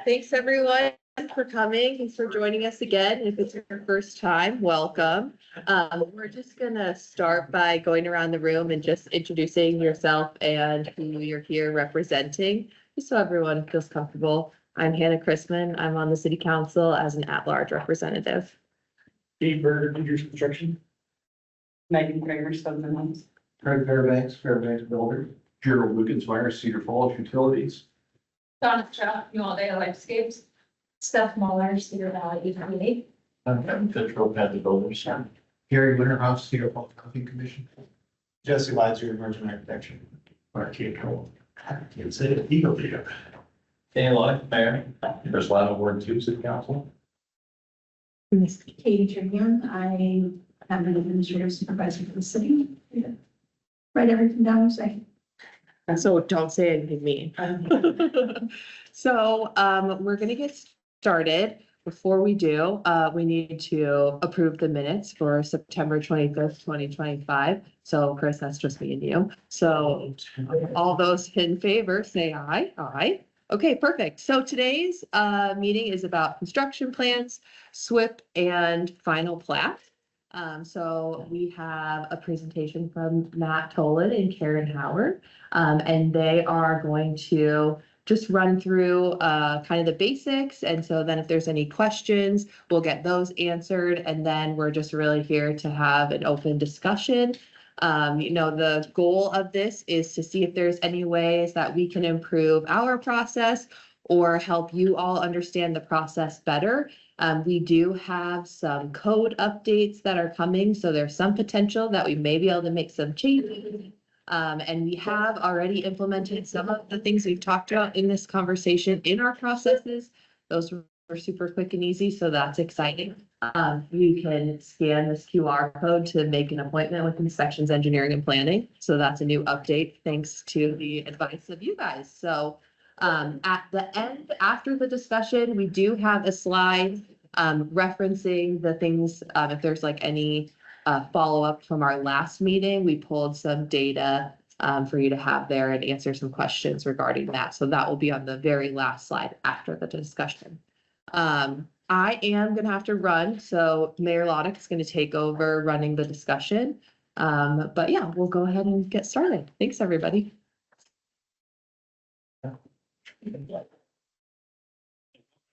Thanks everyone for coming. Thanks for joining us again. If it's your first time, welcome. We're just gonna start by going around the room and just introducing yourself and who you're here representing, just so everyone feels comfortable. I'm Hannah Chrisman. I'm on the city council as an at-large representative. Steve Berger, Peters Construction. Megan Kramer, Southern Homes. Craig Fairbanks Builder. Gerald Wickensmeyer, Cedar Falls Utilities. Donna Shaw, Uvalde Landscapes. Steph Muller, Cedar Valley Utility. Fitro Pet the Builders. Gary Winterhouse, Cedar Falls County Commission. Jesse Lizer, Emerging Architecture. Mark Cantrell. Can't say it, Eagle Leader. Dan Lott, Mayor. There's a lot of Ward 2 City Council. Katie Tribune, I am an administrative supervisor for the city. Write everything down you say. So don't say anything mean. So we're gonna get started. Before we do, we need to approve the minutes for September 25th, 2025. So Chris, that's just me and you. So all those in favor, say aye. Aye. Okay, perfect. So today's meeting is about construction plans, SWIP, and final plat. So we have a presentation from Matt Tolan and Karen Howard, and they are going to just run through kind of the basics. And so then if there's any questions, we'll get those answered. And then we're just really here to have an open discussion. The goal of this is to see if there's any ways that we can improve our process or help you all understand the process better. We do have some code updates that are coming, so there's some potential that we may be able to make some changes. And we have already implemented some of the things we've talked about in this conversation in our processes. Those were super quick and easy, so that's exciting. You can scan this QR code to make an appointment with Inspections Engineering and Planning. So that's a new update thanks to the advice of you guys. So at the end, after the discussion, we do have a slide referencing the things, if there's like any follow-up from our last meeting, we pulled some data for you to have there and answer some questions regarding that. So that will be on the very last slide after the discussion. I am going to have to run, so Mayor Loddick is going to take over running the discussion. But yeah, we'll go ahead and get started. Thanks, everybody.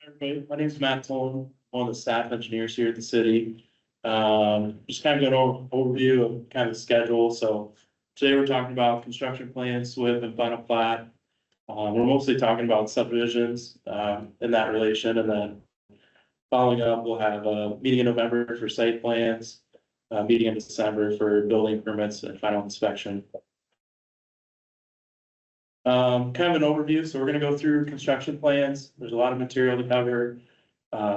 Everybody, my name is Matt Tolan, one of the staff engineers here at the city. Just kind of an overview of kind of the schedule. So today we're talking about construction plans, SWIP, and final plat. We're mostly talking about subdivisions in that relation, and then following up, we'll have a meeting in November for site plans, a meeting in December for building permits and final inspection. Kind of an overview. So we're going to go through construction plans. There's a lot of material to cover.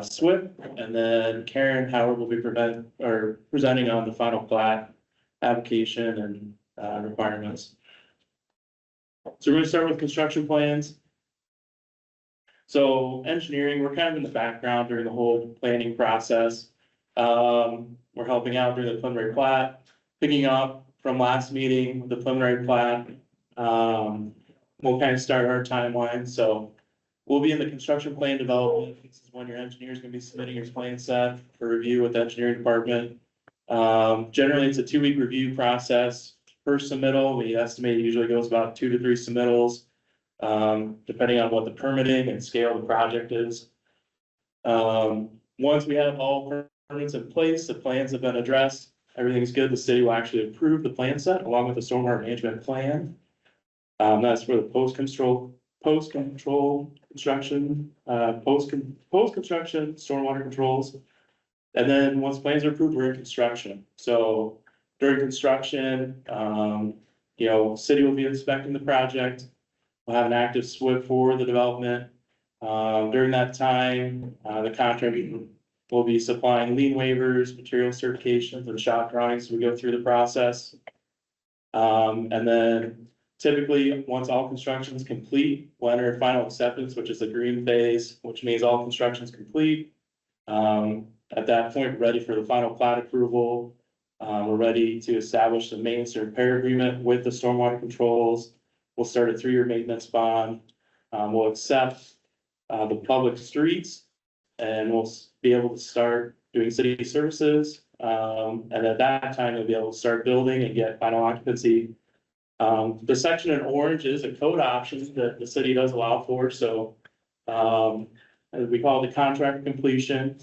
SWIP, and then Karen Howard will be presenting on the final plat application and requirements. So we're going to start with construction plans. So engineering, we're kind of in the background during the whole planning process. We're helping out during the preliminary plat, picking up from last meeting, the preliminary plat. We'll kind of start our timeline. So we'll be in the construction plan development. This is when your engineer is going to be submitting your plan set for review with the engineering department. Generally, it's a 2-week review process. First submittal, we estimate it usually goes about 2 to 3 submittals, depending on what the permitting and scale of the project is. Once we have all permits in place, the plans have been addressed, everything's good, the city will actually approve the plan set along with the stormwater management plan. That's for the post-construction stormwater controls. And then once plans are approved, we're in construction. So during construction, city will be inspecting the project. We'll have an active SWIP for the development. During that time, the contractor will be supplying lien waivers, material certifications, and shop drawings as we go through the process. And then typically, once all construction is complete, we'll enter final acceptance, which is the green phase, which means all construction is complete. At that point, we're ready for the final plat approval. We're ready to establish the maintenance and repair agreement with the stormwater controls. We'll start a 3-year maintenance bond. We'll accept the public streets. And we'll be able to start doing city services. And at that time, we'll be able to start building and get final occupancy. The section in orange is a code option that the city does allow for, so. As we call it, the contract completion.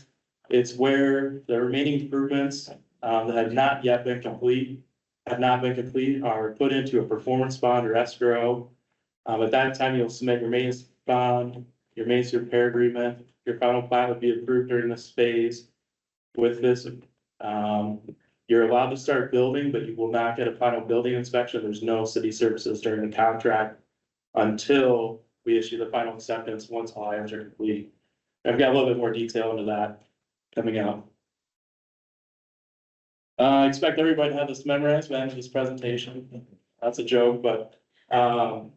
It's where the remaining improvements, that have not yet been complete. Are put into a performance bond or escrow. At that time, you'll submit your maintenance bond, your maintenance repair agreement, your final plat would be approved during this phase. With this, you're allowed to start building, but you will not get a final building inspection. There's no city services during the contract until we issue the final acceptance once all items are complete. I've got a little bit more detail into that coming out. I expect everybody to have this memorized by the end of this presentation. That's a joke, but kind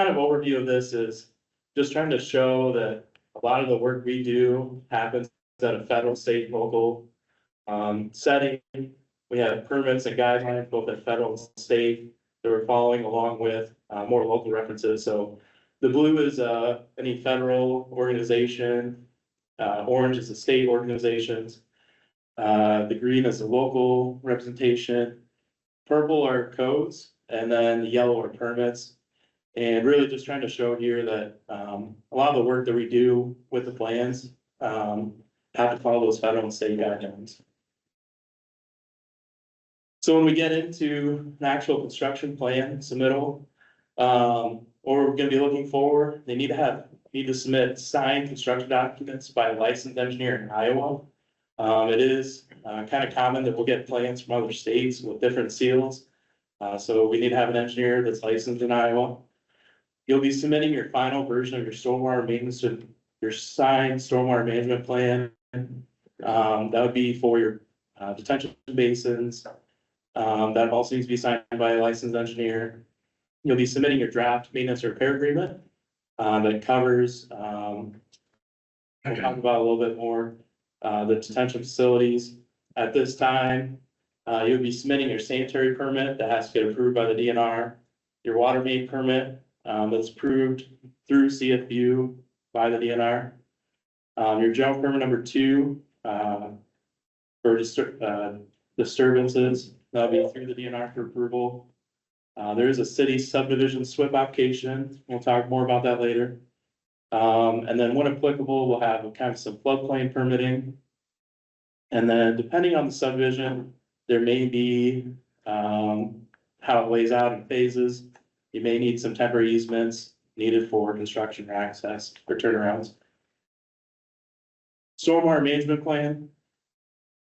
of overview of this is just trying to show that a lot of the work we do happens at a federal, state, local setting. We have permits and guidelines both at federal and state that we're following, along with more local references. So the blue is any federal organization, orange is the state organizations, the green is the local representation, purple are codes, and then the yellow are permits. And really just trying to show here that a lot of the work that we do with the plans have to follow those federal and state guidelines. So when we get into an actual construction plan submittal, what we're gonna be looking for, they need to submit signed construction documents by a licensed engineer in Iowa. It is kind of common that we'll get plans from other states with different seals. So we need to have an engineer that's licensed in Iowa. You'll be submitting your final version of your stormwater maintenance and your signed stormwater management plan. That would be for your detention basins. That also needs to be signed by a licensed engineer. You'll be submitting your draft maintenance repair agreement that covers, we'll talk about a little bit more, the detention facilities. At this time, you'll be submitting your sanitary permit that has to get approved by the DNR, your water main permit that's approved through CFU by the DNR, your general permit number 2 for disturbances, that'll be through the DNR for approval. There is a city subdivision SWIP application. We'll talk more about that later. And then when applicable, we'll have kind of some floodplain permitting. And then depending on the subdivision, there may be, how it lays out in phases. You may need some temporary easements needed for construction or access or turnarounds. Stormwater management plan.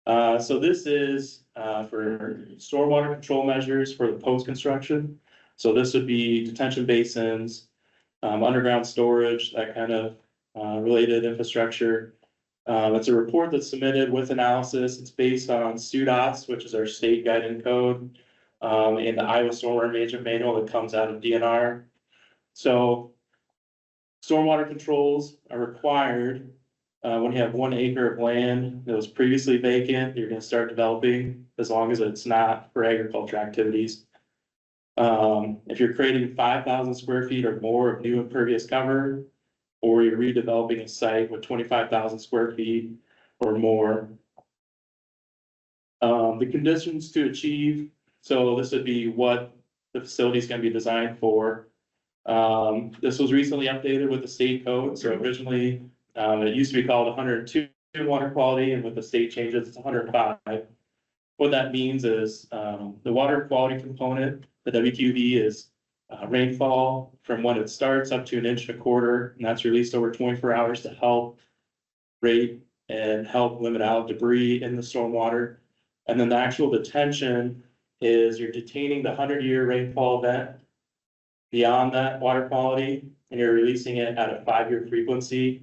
So this is for stormwater control measures for the post-construction. So this would be detention basins, underground storage, that kind of related infrastructure. It's a report that's submitted with analysis. It's based on SUDOS, which is our state guiding code, and the Iowa Stormwater Management Manual that comes out of DNR. So stormwater controls are required when you have 1 acre of land that was previously vacant. You're going to start developing as long as it's not for agriculture activities. If you're creating 5,000 square feet or more of new impervious cover, or you're redeveloping a site with 25,000 square feet or more. The conditions to achieve, so this would be what the facility is going to be designed for. This was recently updated with the state code. So originally, it used to be called 102 water quality, and with the state changes, it's 105. What that means is the water quality component, the WQV, is rainfall from when it starts up to 1.25 inches, and that's released over 24 hours to help rate and help limit out debris in the stormwater. And then the actual detention is you're detaining the 100-year rainfall event beyond that water quality, and you're releasing it at a 5-year frequency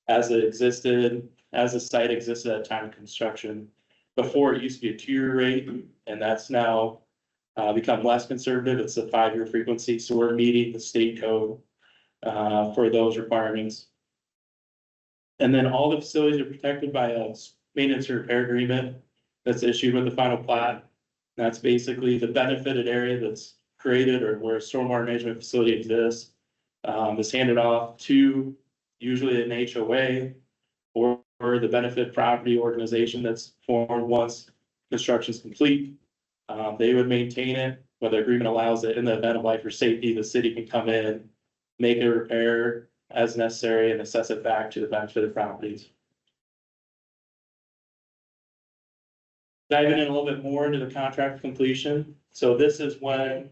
as it existed, as the site existed at the time of construction. Before, it used to be a 2-year rate, and that's now become less conservative. It's a 5-year frequency, so we're meeting the state code for those requirements. And then all the facilities are protected by a maintenance repair agreement that's issued with the final plat. That's basically the benefited area that's created or where a stormwater management facility exists, is handed off to usually an HOA or the benefit property organization that's formed once construction is complete. They would maintain it, whether agreement allows it. In the event of life or safety, the city can come in, make a repair as necessary and assess it back to the benefited properties. Diving in a little bit more into the contract completion. So this is when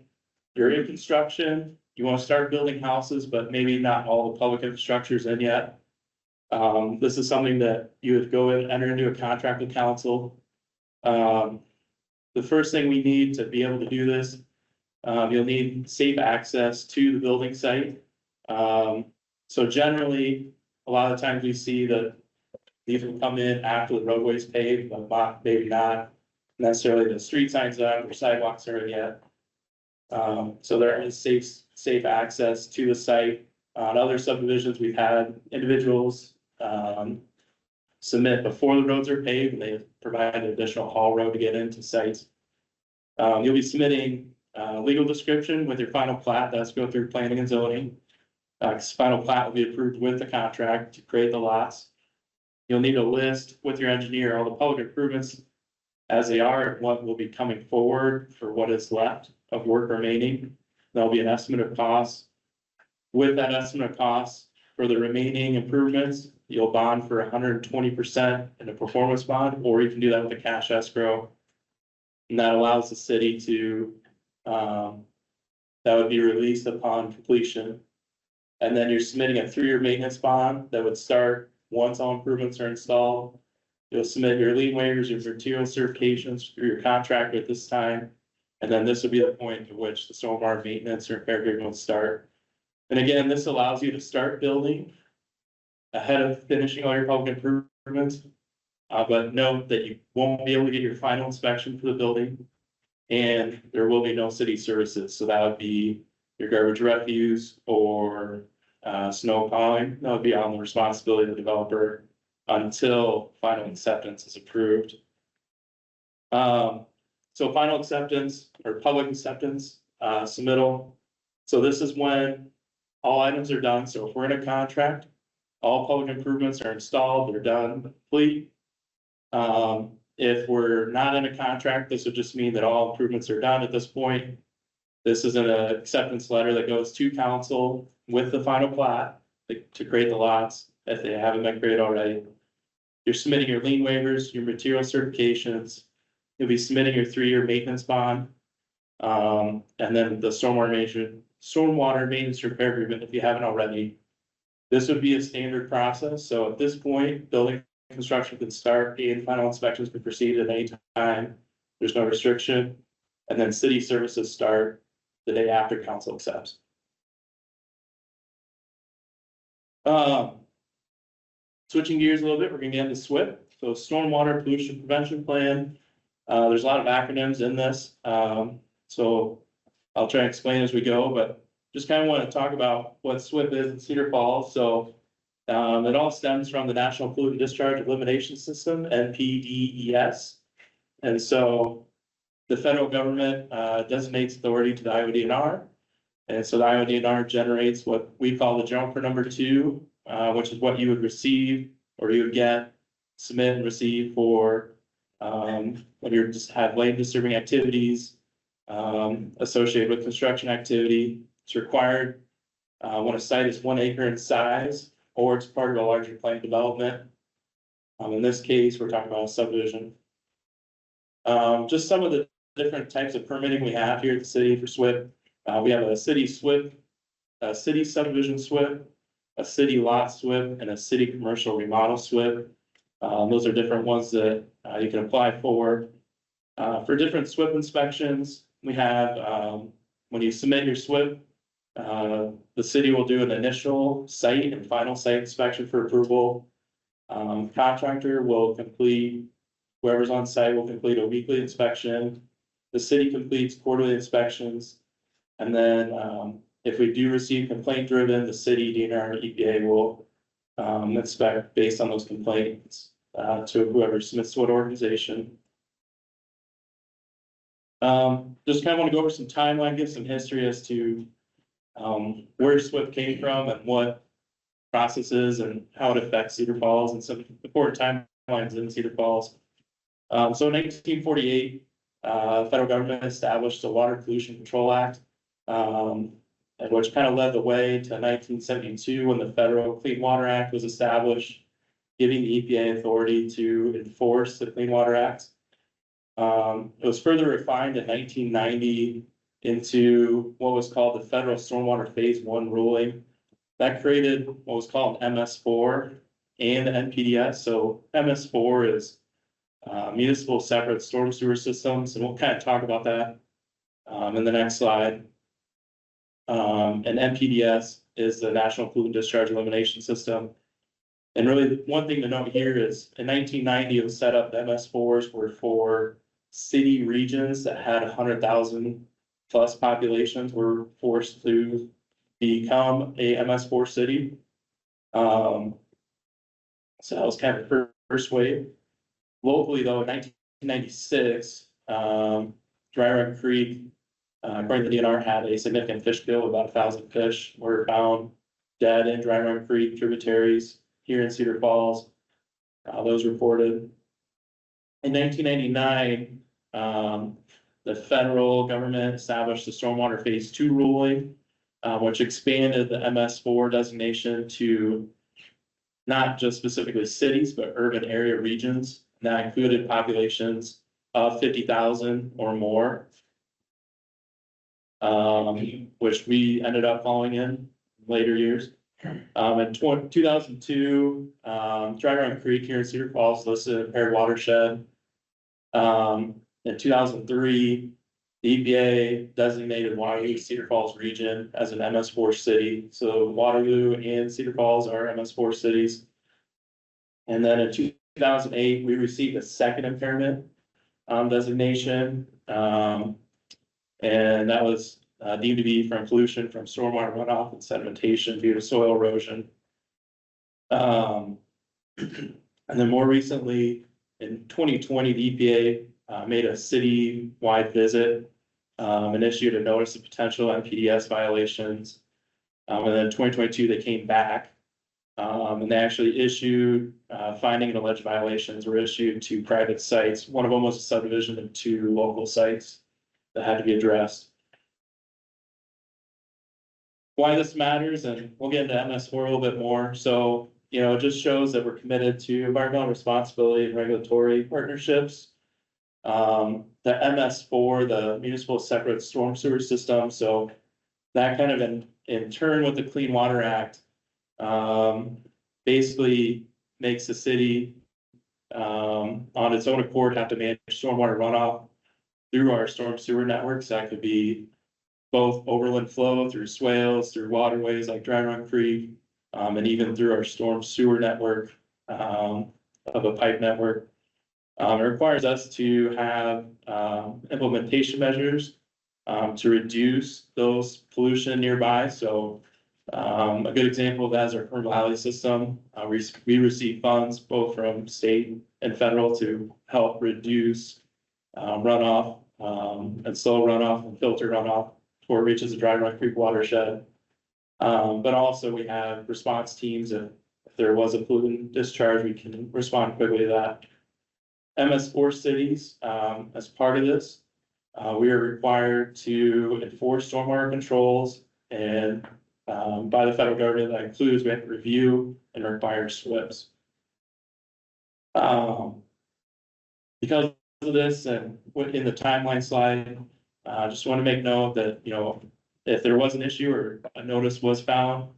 you're in construction, you want to start building houses, but maybe not all the public infrastructure's in yet. This is something that you would go and enter into a contract with council. The first thing we need to be able to do this, you'll need safe access to the building site. So generally, a lot of times we see that these will come in after the roadway's paved, but maybe not necessarily the street signs up or sidewalks are in yet. So there is safe access to the site. On other subdivisions, we've had individuals submit before the roads are paved, and they provide an additional haul road to get into sites. You'll be submitting legal description with your final plat. That's go through planning and zoning. Final plat will be approved with the contract to create the lots. You'll need a list with your engineer, all the public improvements as they are, and what will be coming forward for what is left of work remaining. There'll be an estimate of costs. With that estimate of costs for the remaining improvements, you'll bond for 120% in a performance bond, or you can do that with a cash escrow. And that allows the city to, that would be released upon completion. And then you're submitting a 3-year maintenance bond that would start once all improvements are installed. You'll submit your lien waivers, your material certifications through your contractor at this time. And then this will be the point at which the stormwater maintenance or repair agreement will start. And again, this allows you to start building ahead of finishing all your public improvements. But note that you won't be able to get your final inspection for the building. And there will be no city services. So that would be your garbage refuse or snow plowing. That would be on the responsibility of the developer until final acceptance is approved. So final acceptance or public acceptance submittal. So this is when all items are done. So if we're in a contract, all public improvements are installed, they're done, complete. If we're not in a contract, this would just mean that all improvements are done at this point. This is an acceptance letter that goes to council with the final plat to create the lots if they haven't been created already. You're submitting your lien waivers, your material certifications. You'll be submitting your 3-year maintenance bond. And then the stormwater maintenance repair agreement if you haven't already. This would be a standard process. So at this point, building construction can start and final inspections can proceed at any time. There's no restriction. And then city services start the day after council accepts. Switching gears a little bit, we're gonna get into SWIP. So Stormwater Pollution Prevention Plan. There's a lot of acronyms in this. So I'll try and explain as we go, but just kind of want to talk about what SWIP is in Cedar Falls. So it all stems from the National Pollutant Discharge Elimination System, NPDES. And so the federal government designates authority to the IODNR. And so the IODNR generates what we call the jumper number 2, which is what you would receive or you would get, submit and receive for when you just have land disturbing activities associated with construction activity. It's required when a site is 1 acre in size or it's part of a larger planned development. In this case, we're talking about a subdivision. Just some of the different types of permitting we have here at the city for SWIP. We have a city SWIP, a city subdivision SWIP, a city lot SWIP, and a city commercial remodel SWIP. Those are different ones that you can apply for. For different SWIP inspections, we have, when you submit your SWIP, the city will do an initial site and final site inspection for approval. Contractor will complete, whoever's on site will complete a weekly inspection. The city completes quarterly inspections. And then if we do receive complaint driven, the city, DNR, EPA will inspect based on those complaints to whoever submits to what organization. Just kind of want to go over some timeline, give some history as to where SWIP came from and what processes and how it affects Cedar Falls and some important timelines in Cedar Falls. So in 1948, federal government established the Water Pollution Control Act, and which kind of led the way to 1972 when the Federal Clean Water Act was established, giving the EPA authority to enforce the Clean Water Act. It was further refined in 1990 into what was called the Federal Stormwater Phase 1 ruling. That created what was called MS4 and the NPDS. So MS4 is municipal separate storm sewer systems, and we'll kind of talk about that in the next slide. And NPDS is the National Pollutant Discharge Elimination System. And really, one thing to note here is in 1990, it was set up, the MS4s were for city regions that had 100,000 plus populations were forced to become a MS4 city. So that was kind of the first wave. Locally, though, in 1996, Dry Run Creek, according to the DNR, had a significant fish kill. About 1,000 fish were found dead in Dry Run Creek tributaries here in Cedar Falls. Those reported. In 1999, the federal government established the Stormwater Phase 2 ruling, which expanded the MS4 designation to not just specifically cities, but urban area regions. And that included populations of 50,000 or more, which we ended up falling in later years. In 2002, Dry Run Creek here in Cedar Falls listed impaired watershed. In 2003, the EPA designated Waterloo, Cedar Falls region as an MS4 city. So Waterloo and Cedar Falls are MS4 cities. And then in 2008, we received a second impairment designation. And that was deemed to be from pollution from stormwater runoff and sedimentation due to soil erosion. And then more recently, in 2020, the EPA made a city-wide visit and issued a notice of potential NPDS violations. And then in 2022, they came back and they actually issued finding and alleged violations were issued to private sites. One of them was a subdivision of 2 local sites that had to be addressed. Why this matters, and we'll get into MS4 a little bit more. So, you know, it just shows that we're committed to environmental responsibility and regulatory partnerships. The MS4, the Municipal Separate Storm Sewer System, so that kind of in turn with the Clean Water Act, basically makes the city on its own accord have to manage stormwater runoff through our storm sewer networks. That could be both overland flow through swales, through waterways like Dry Run Creek, and even through our storm sewer network of a pipe network. It requires us to have implementation measures to reduce those pollution nearby. So a good example of that is our Kern Valley system. We receive funds both from state and federal to help reduce runoff and slow runoff and filter runoff before it reaches the Dry Run Creek watershed. But also we have response teams. If there was a pollutant discharge, we can respond quickly to that. MS4 cities, as part of this, we are required to enforce stormwater controls, and by the federal government, that includes we have to review and require SWIPs. Because of this, and in the timeline slide, I just want to make note that, you know, if there was an issue or a notice was found,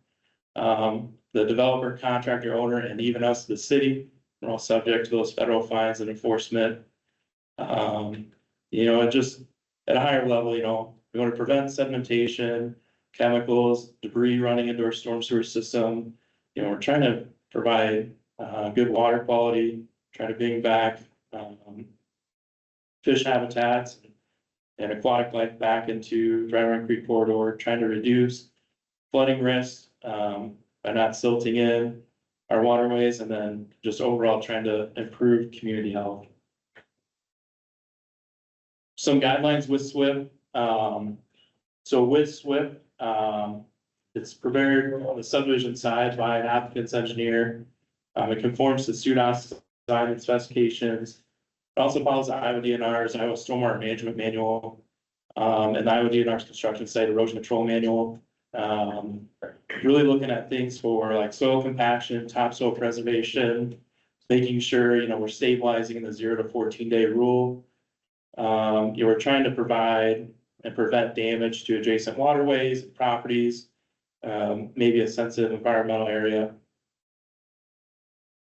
the developer, contractor, owner, and even us, the city, we're all subject to those federal fines and enforcement. You know, just at a higher level, you know, we want to prevent sedimentation, chemicals, debris running into our storm sewer system. You know, we're trying to provide good water quality, trying to bring back fish habitats and aquatic life back into Dry Run Creek corridor, trying to reduce flooding risks by not silting in our waterways, and then just overall trying to improve community health. Some guidelines with SWIP. So with SWIP, It's prepared on the subdivision side by an applicant's engineer. It conforms to SUDAS design and specifications. It also follows the Iowa DNR's Iowa Stormwater Management Manual, and the Iowa DNR's Construction Site Erosion Control Manual. Really looking at things for like soil compaction, topsoil preservation, making sure, we're stabilizing in the 0 to 14-day rule. We're trying to provide and prevent damage to adjacent waterways, properties, maybe a sensitive environmental area.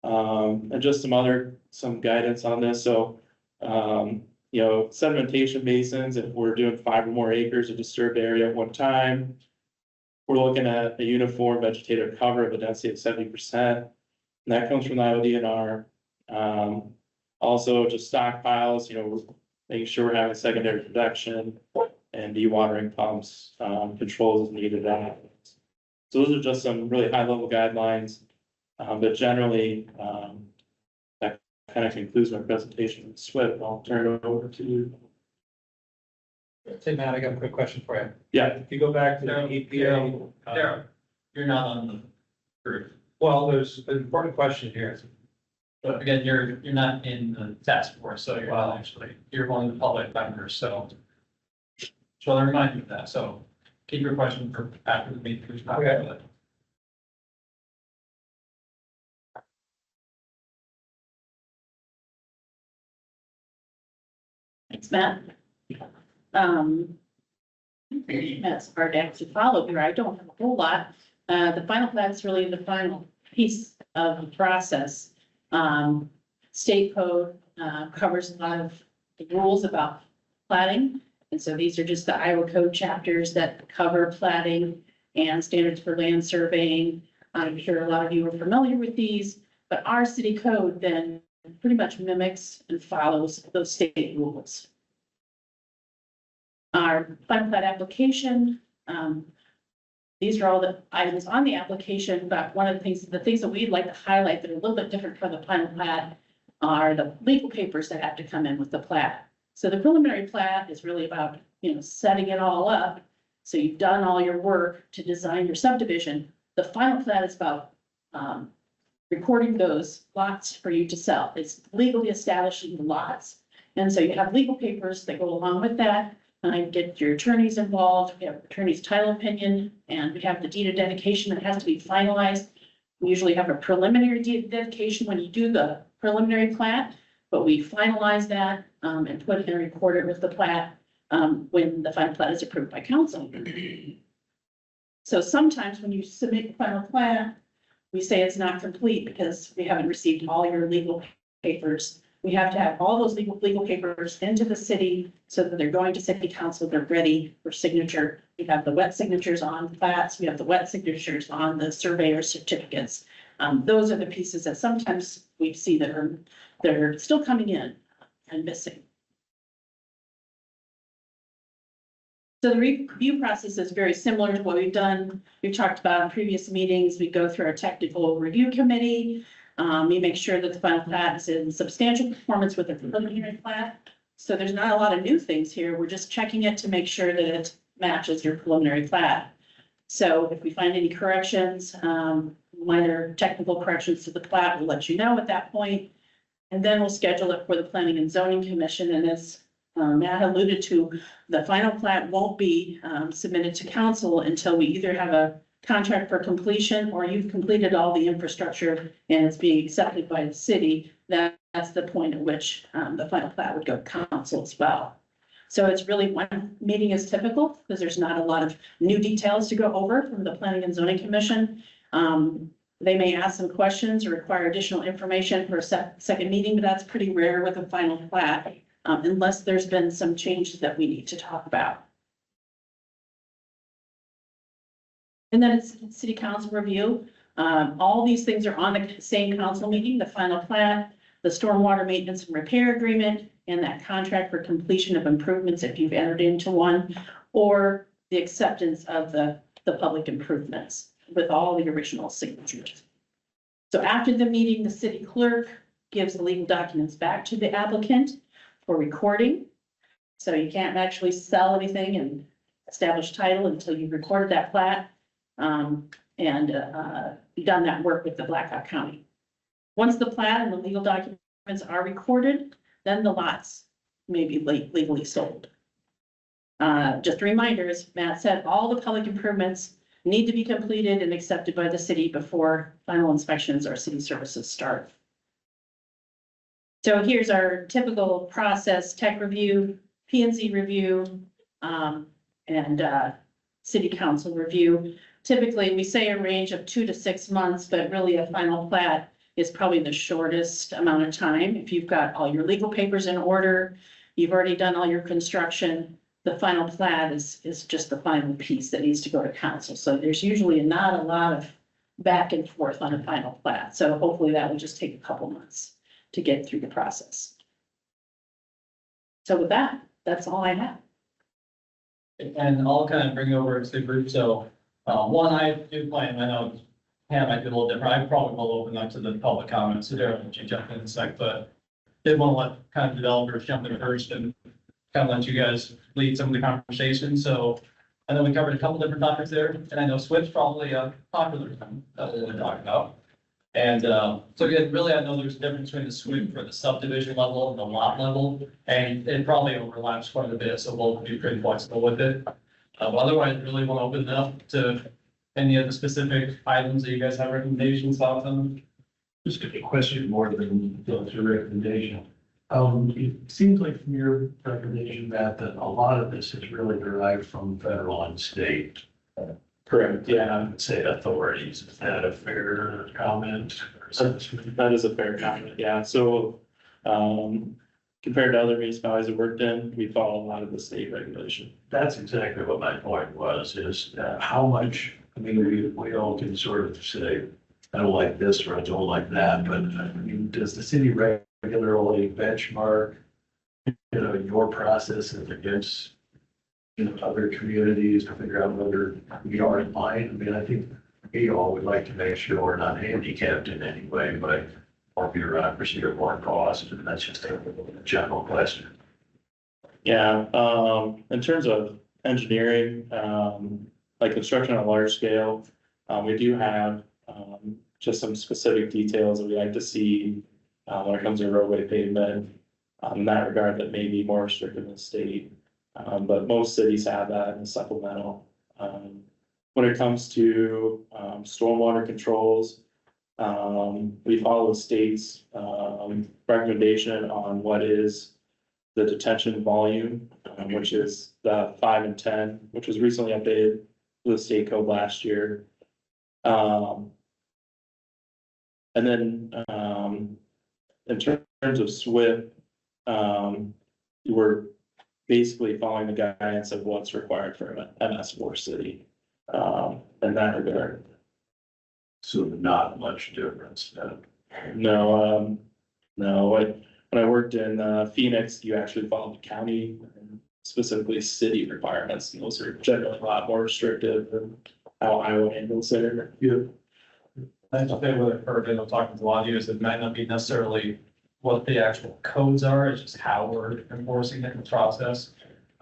And just some guidance on this. So, sedimentation basins, if we're doing 5 or more acres of disturbed area at one time, we're looking at a uniform vegetative cover of a density of 70%. And that comes from the Iowa DNR. Also just stockpiles, we're making sure we're having secondary production and dewatering pumps, controls as needed. So those are just some really high level guidelines. But generally, that kind of concludes my presentation. Swift, I'll turn it over to you. Hey, Matt, I got a quick question for you. Yeah, If you go back to the EPA. Darryl, you're not on the group, Well, there's an important question here. but again, you're not in the task force, so you're not actually, you're one of the public members, so. So I'll remind you of that, so keep your question for after the meeting. Okay. Thanks, Matt. That's hard to actually follow here. I don't have a whole lot. The final plat's really the final piece of the process. State code, covers a lot of the rules about platting. And so these are just the Iowa code chapters that cover platting and standards for land surveying. I'm sure a lot of you are familiar with these, but our city code then pretty much mimics and follows those state rules. Our final plat application, these are all the items on the application, but one of the things that we'd like to highlight that are a little bit different from the final plat are the legal papers that have to come in with the plat. So the preliminary plat is really about, setting it all up. So you've done all your work to design your subdivision. The final plat is about recording those lots for you to sell. It's legally establishing the lots. And so you have legal papers that go along with that. Get your attorneys involved. We have attorney's title opinion, and we have the deed of dedication that has to be finalized. We usually have a preliminary deed of dedication when you do the preliminary plat, but we finalize that and put it and record it with the plat when the final plat is approved by council. So sometimes when you submit the final plat, we say it's not complete because we haven't received all your legal papers. We have to have all those legal papers into the city so that they're going to city council, they're ready for signature. We have the wet signatures on the plats, we have the wet signatures on the surveyor certificates. Those are the pieces that sometimes we see that are still coming in and missing. So the review process is very similar to what we've done. We've talked about in previous meetings. We go through our technical review committee. We make sure that the final plat is in substantial performance with the preliminary plat. So there's not a lot of new things here. We're just checking it to make sure that it matches your preliminary plat. So if we find any corrections, minor technical corrections to the plat, we'll let you know at that point. And then we'll schedule it for the Planning and Zoning Commission. And as Matt alluded to, the final plat won't be submitted to council until we either have a contract for completion or you've completed all the infrastructure and it's being accepted by the city. That's the point at which the final plat would go to council as well. So it's really one meeting is typical because there's not a lot of new details to go over from the Planning and Zoning Commission. They may ask some questions or require additional information for a second meeting, but that's pretty rare with a final plat unless there's been some changes that we need to talk about. And then it's city council review. All these things are on the same council meeting, the final plat, the stormwater maintenance and repair agreement, and that contract for completion of improvements if you've entered into one, or the acceptance of the public improvements with all the original signatures. So after the meeting, the city clerk gives the legal documents back to the applicant for recording. So you can't actually sell anything and establish title until you've recorded that plat. and done that work with the Blackhawk County. Once the plat and the legal documents are recorded, then the lots may be legally sold. Just a reminder, as Matt said, all the public improvements need to be completed and accepted by the city before final inspections or city services start. So here's our typical process: tech review, P&Z review, and city council review. Typically, we say a range of 2 to 6 months, but really a final plat is probably the shortest amount of time. If you've got all your legal papers in order, you've already done all your construction, the final plat is just the final piece that needs to go to council. So there's usually not a lot of back and forth on a final plat. So hopefully that will just take a couple months to get through the process. So with that, that's all I have. And I'll kind of bring over to the group, so, one, I do plan, I know Pam might be a little different, I probably will open up to the public comments, so Darryl, you jump in a sec, but did want to let kind of developers jump in first and kind of let you guys lead some of the conversation, so I know we covered a couple different topics there, and I know SWIFT's probably a popular one that we'll talk about. And so again, really, I know there's a difference between the SWIFT for the subdivision level and the lot level, and it probably overlaps quite a bit, so we'll be pretty flexible with it. Otherwise, really want to open it up to any of the specific items that you guys have recommendations, thoughts on. Just a question more than your recommendation. It seems like from your recommendation, Matt, that a lot of this is really derived from federal and state. Correct, yeah, I would say authorities. Is that a fair comment? that is a fair comment, yeah, so, compared to other municipalities I've worked in, we follow a lot of the state regulation. That's exactly what my point was, is how much, I mean, we all can sort of say, I don't like this or I don't like that, but I mean, does the city regularly benchmark, your processes against other communities to figure out whether we are in line? I mean, I think we all would like to make sure we're not handicapped in any way by more bureaucracy or more cost, and that's just a general question. Yeah, in terms of engineering, like construction on a large scale, we do have, just some specific details that we like to see, when it comes to roadway pavement, in that regard, that may be more restrictive than the state. But most cities have that in the supplemental. When it comes to, stormwater controls, we follow the state's, recommendation on what is the detention volume, which is the 5 and 10, which was recently updated to the state code last year. And then, in terms of SWIFT, we're basically following the guidance of what's required for an MS4 city, in that regard. So not much difference. No, when I worked in Phoenix, you actually followed the county, and specifically city requirements, and those are generally a lot more restrictive than how Iowa handles it. Yeah. I think what I've heard, I'm talking to a lot of you, is it might not be necessarily what the actual codes are, it's just how we're enforcing it in the process.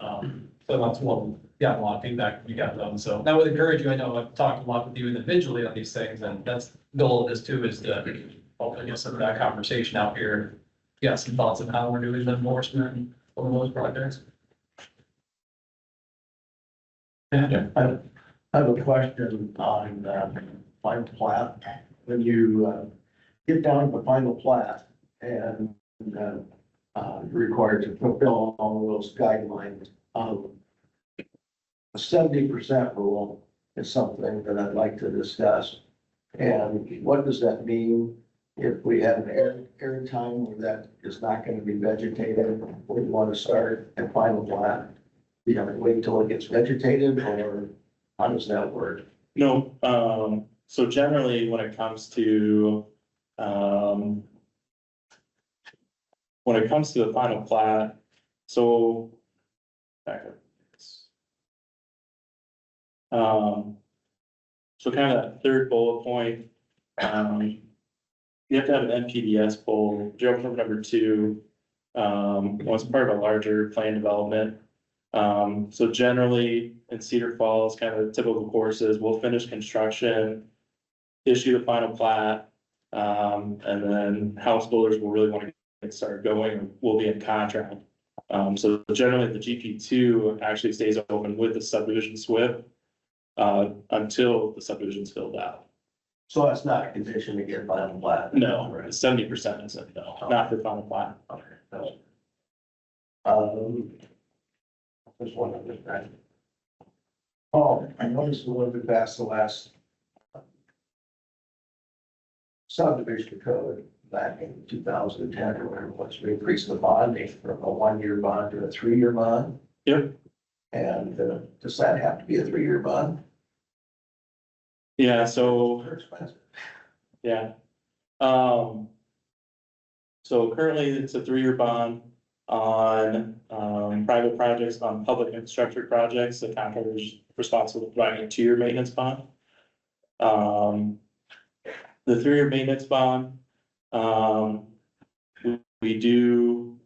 So that's what, got a lot of feedback we got done, so that would encourage you. I know I've talked a lot with you individually on these things, and that's the goal of this too, is to hopefully get some of that conversation out here. Yeah, some thoughts on how we're doing the enforcement on those projects. Yeah. I have a question on final plat. When you get down to the final plat and you're required to fulfill all of those guidelines, the 70% rule is something that I'd like to discuss. And what does that mean if we have an air time where that is not going to be vegetated? We want to start at final plat. You have to wait until it gets vegetated, or how does that work? No, so generally, when it comes to, the final plat, so. Back up. So kind of that third bullet point, you have to have an NPDS poll, job number 2, was part of a larger plan development. So generally in Cedar Falls, kind of typical courses, we'll finish construction, issue the final plat, and then house builders will really want to get started going, we'll be in contract. So generally the GP2 actually stays open with the subdivision SWIP until the subdivision's filled out. So that's not a condition to get final plat? No, Right. 70% is it, no, not for final plat. Okay. Just one other thing. Oh, I noticed a little bit past the last subdivision code back in 2010 or whatever, it was we increased the bonding from a 1-year bond to a 3-year bond. Yep. And does that have to be a 3-year bond? Yeah, so, They're expensive. yeah. So currently it's a 3-year bond on, private projects, on public infrastructure projects, the contractor is responsible for providing a 2-year maintenance bond. The 3-year maintenance bond, we do,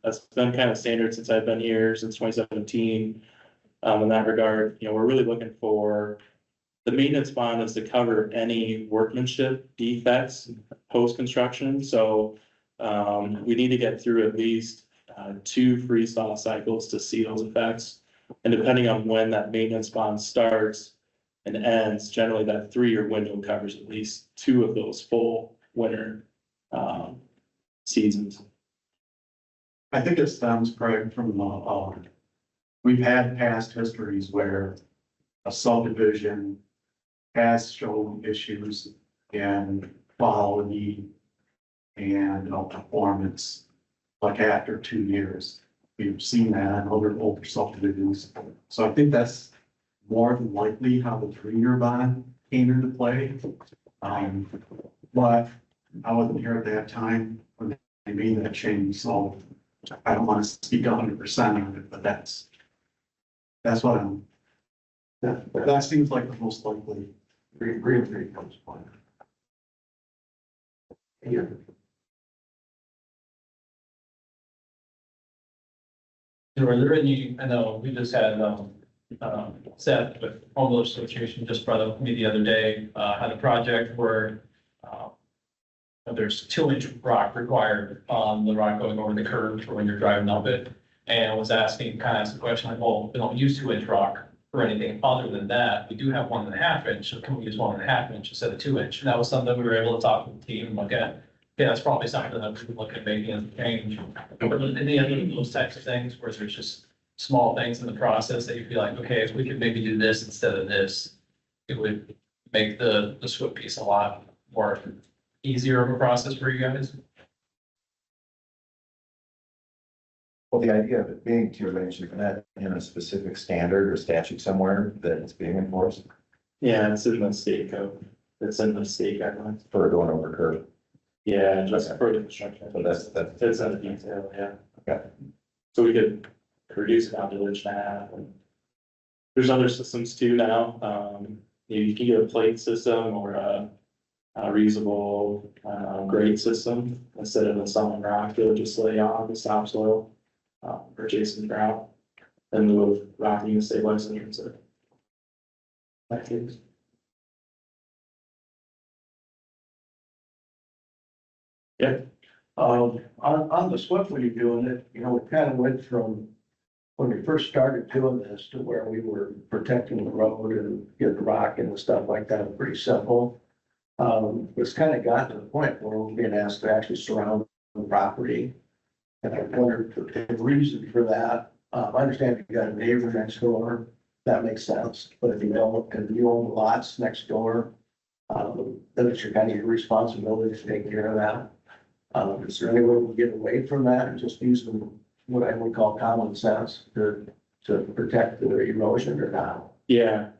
that's been kind of standard since I've been here, since 2017. In that regard, we're really looking for, the maintenance bond is to cover any workmanship defects post-construction, so we need to get through at least 2 freeze-thaw cycles to see those effects. And depending on when that maintenance bond starts and ends, generally that 3-year window covers at least 2 of those full winter seasons. I think it stems, Craig, from, we've had past histories where a subdivision has shown issues in quality and performance, like after 2 years. We've seen that in other older subdivisions. So I think that's more than likely how the 3-year bond came into play. But I wasn't here at that time when they made that change, so I don't want to speak 100% on it, but that's what I'm, that seems like the most likely. Agree comes point. Yeah. Were there any, I know we just had, Seth with Home Builders Association just brought up to me the other day, had a project where, there's 2-inch rock required on the rock going over the curb for when you're driving up it. And was asking, kind of asked the question like, well, we don't use 2-inch rock for anything other than that. We do have 1.5 inch, so can we use 1.5 inch instead of 2 inch? And that was something we were able to talk with the team and look at. Yeah, that's probably something that we could look at making a change. Or any other of those types of things where there's just small things in the process that you'd be like, okay, if we could maybe do this instead of this, it would make the SWIP piece a lot more easier of a process for you guys. Well, the idea of it being 2 inch, you're not in a specific standard or statute somewhere that it's being enforced Yeah, it's in the state code. It's in the state guidelines. for going over curb. Yeah, just Okay. for the construction. So that's. It's in the detail, yeah. Okay. So we could reduce it down to an inch and a half. And there's other systems too now. You can get a plate system or a reusable grade system instead of installing rock. You'll just lay on the topsoil for Jason's ground in lieu of rocking the stabilized entrance. That case. Yeah. On the SWIP, when you're doing it, we kind of went from when we first started doing this to where we were protecting the road and getting rock and stuff like that, pretty simple. It's kind of gotten to the point where we're being asked to actually surround the property. And I wondered the reason for that. I understand if you got a neighbor next door, that makes sense. But if you don't, and you own the lots next door, then it's your kind of your responsibility to take care of that. Is there any way we get away from that and just use what I would call common sense to protect the erosion or not? Yeah,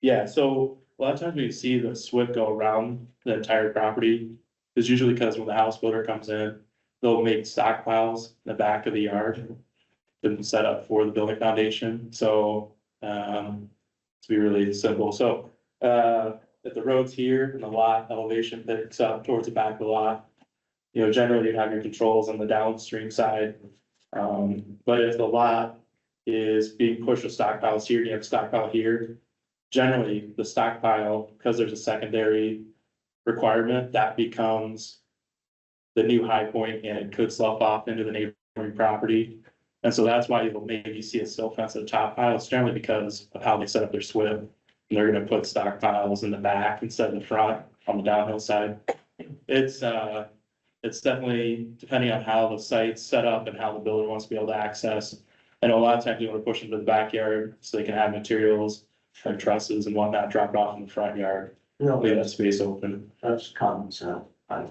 yeah, so a lot of times we see the SWIP go around the entire property. It's usually because when the house builder comes in, they'll make stockpiles in the back of the yard. Been set up for the building foundation, so, to be really simple, so, if the road's here and the lot elevation picks up towards the back of the lot, generally you have your controls on the downstream side. But if the lot is being pushed with stockpiles here, and you have stockpile here. Generally, the stockpile, because there's a secondary requirement, that becomes the new high point, and it could slough off into the neighboring property. And so that's why you'll maybe see a silt fence at the top pile. It's generally because of how they set up their SWIP. And they're gonna put stockpiles in the back instead of the front on the downhill side. It's definitely depending on how the site's set up and how the builder wants to be able to access. I know a lot of times you want to push them to the backyard so they can have materials like trusses and whatnot dropped off in the front yard, No, leave that space open. that's common sense. I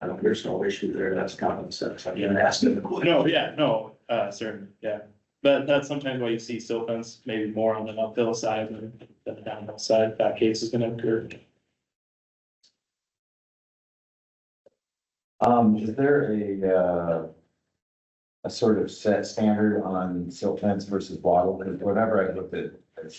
don't, there's no issue there. That's common sense. I'm gonna ask them. No, yeah, no, certainly, yeah. But that's sometimes why you see silt fence maybe more on the uphill side than the downhill side. That case is gonna occur. Is there a sort of set standard on silt fence versus wattle? Because whenever I looked at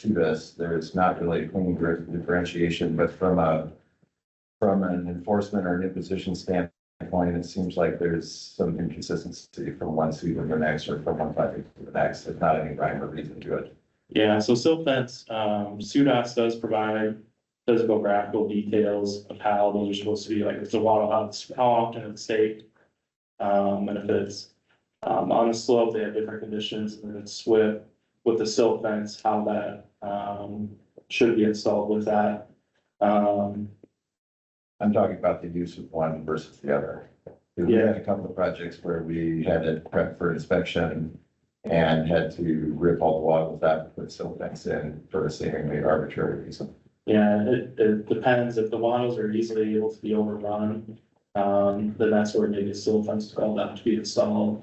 this, there's not really a clean differentiation, but from an enforcement or an imposition standpoint, it seems like there's some inconsistency from one suit to the next or from one project to the next. There's not any rhyme or reason to it. Yeah, so silt fence, SUDAS does provide physical graphical details of how those are supposed to be, like if it's a wattle, how often it's staked. And if it's on a slope, they have different conditions, and then it's SWIP with the silt fence, how that should be installed with that. I'm talking about the use of one versus the other. We had a couple of projects where we had to prep for inspection and had to rip all the wattles out and put silt fence in for a seemingly arbitrary reason. Yeah, it depends, if the wattles are easily able to be overrun, then that's where maybe a silt fence is called out to be installed.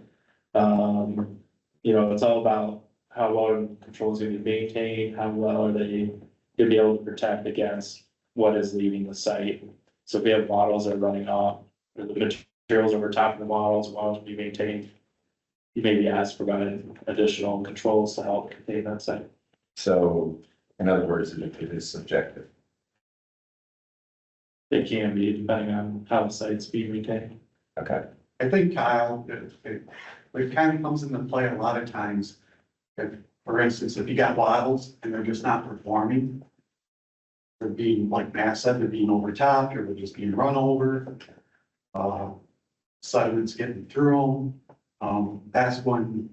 It's all about how well control is gonna be maintained, how well are they gonna be able to protect against what is leaving the site. So if we have wattles that are running off, or the materials over top of the wattles will be maintained. You may be asked to provide additional controls to help contain that site. So in other words, it is subjective. They can be, depending on how the site's being maintained. Okay. I think Kyle, it kind of comes into play a lot of times. If, for instance, if you got wattles and they're just not performing. They're being, like Matt said, they're being overtopped or they're just being run over. Sediments getting through them. That's when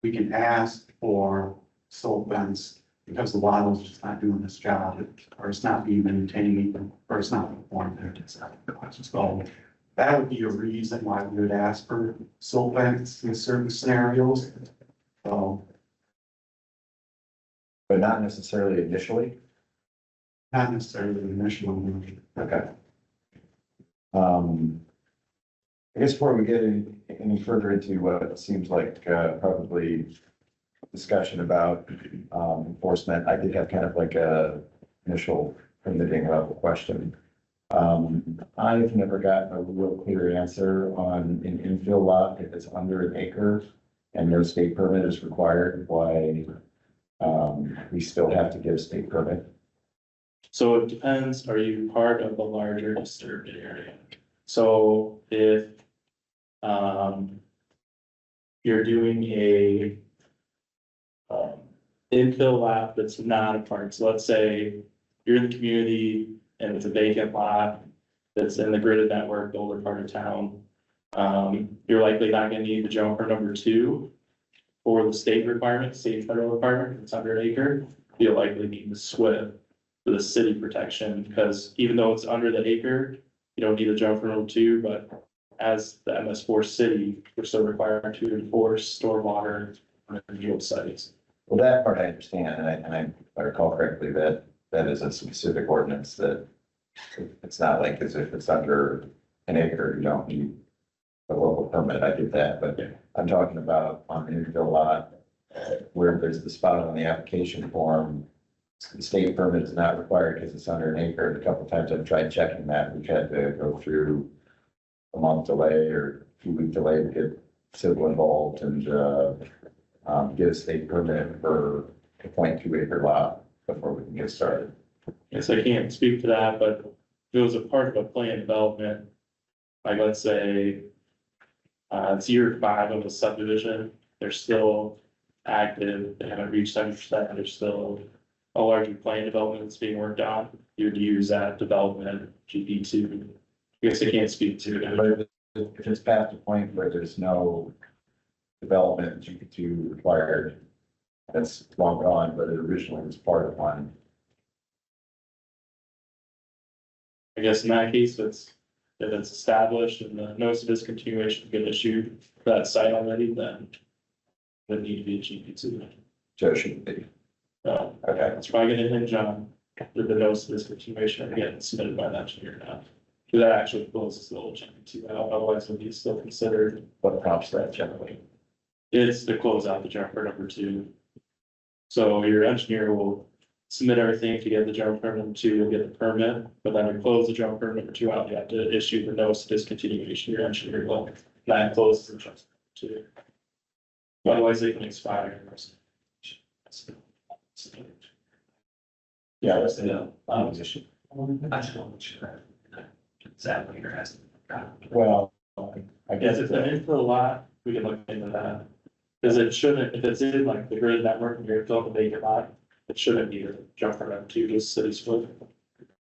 we can ask for silt fence because the wattle's just not doing its job, or it's not being maintained, or it's not performing. So that would be a reason why we would ask for silt fence in certain scenarios. But not necessarily initially. Not necessarily initially. Okay. I guess before we get any further into what seems like probably discussion about enforcement, I did have kind of like a initial permitting level question. I've never gotten a real clear answer on an infill lot if it's under an acre and no state permit is required, why we still have to get a state permit. So it depends, are you part of the larger disturbed area? So if you're doing a infill lot that's not a park, so let's say you're in the community and it's a vacant lot that's in the gridded network, the older part of town. You're likely not gonna need the jumper number 2 for the state requirement, state federal requirement, it's under an acre. You'll likely need the SWIP for the city protection, because even though it's under the acre, you don't need a jumper number 2, but as the MS4 city, we're still required to enforce stormwater on individual sites. Well, that part I understand, and if I recall correctly, that is a specific ordinance that it's not like as if it's under an acre, you don't need a local permit. I get that, but I'm talking about on an infill lot where there's the spot on the application form. The state permit is not required because it's under an acre. A couple of times I've tried checking that. We've had to go through a month delay or a few week delay to get civil involved and get a state permit for a 0.2 acre lot before we can get started. Yes, I can't speak to that, but if it was a part of a planned development, like let's say it's year 5 of a subdivision, they're still active, they haven't reached 70%, there's still a larger plan development that's being worked on, you would use that development GP2. I guess I can't speak to it. But if it's past the point where there's no development GP2 required, that's long gone, but it originally was part of one. I guess in that case, if it's established and the notice of discontinuation has been issued for that site already, then it would need to be a GP2. So it shouldn't be. So Okay. that's probably gonna hinge on the notice of discontinuation getting submitted by the engineer now. Because that actually closes the old GP2 out, otherwise it would be still considered, What prompts that generally? it's to close out the jump for number 2. So your engineer will submit everything to get the jump permit number 2, you'll get the permit, but then to close the jump permit number 2 out, you have to issue the notice of discontinuation, your engineer will, that closes the jump permit 2. Otherwise they can expire. Yeah, that's the opposition. Exactly, you're asking. Well, I Yes, guess if it's in for a lot, we can look into that. Cause it shouldn't, if it's in like the grid network and you're building a vacant lot, it shouldn't be a jump permit to the city split.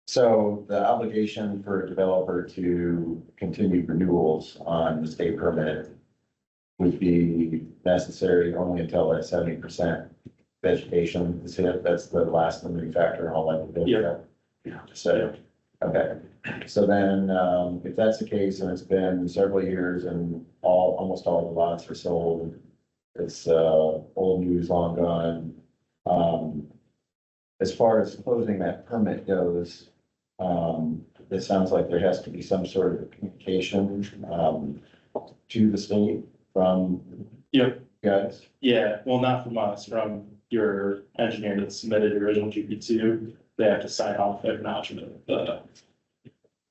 so the obligation for a developer to continue renewals on the state permit would be necessary only until that 70% vegetation is hit. That's the last limiting factor in all likelihood. Yeah. So, okay, so then, if that's the case, and it's been several years and almost all the lots are sold, it's, old news, long gone. As far as closing that permit goes, it sounds like there has to be some sort of communication, to the state from Yep. guys. Yeah, well, not from us, from your engineer that submitted the original GP2, they have to sign off their acknowledgement of the